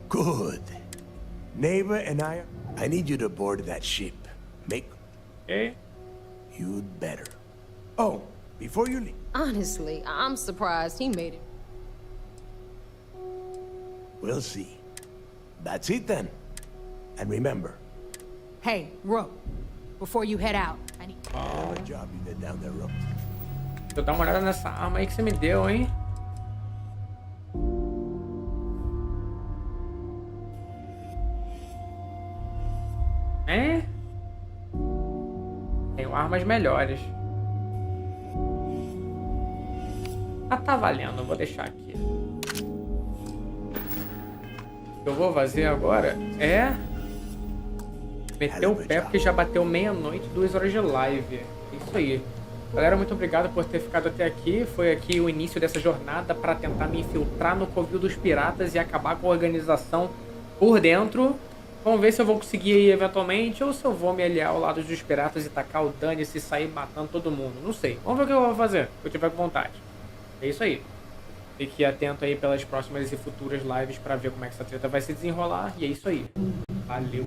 Good. Neva and I need you to board that ship. Make... Okay. You'd better. Oh, before you leave... Honestly, I'm surprised he made it. We'll see. That's it then. And remember... Hey, Rook. Before you head out, I need... Have a job you did down there, Rook. Deixa eu dar uma olhada nessa arma aí que você me deu, hein? Tenho armas melhores. Ah, tá valendo. Vou deixar aqui. O que eu vou fazer agora é... meter o pé, porque já bateu meia-noite, 2 horas de live. É isso aí. Galera, muito obrigado por ter ficado até aqui. Foi aqui o início dessa jornada para tentar me infiltrar no covil dos piratas e acabar com a organização por dentro. Vamos ver se eu vou conseguir aí eventualmente ou se eu vou me aliar ao lado dos piratas e tacar o dane-se e sair matando todo mundo. Não sei. Vamos ver o que eu vou fazer, se eu tiver com vontade. É isso aí. Fique atento aí pelas próximas e futuras lives para ver como é que essa treta vai se desenrolar. E é isso aí. Valeu.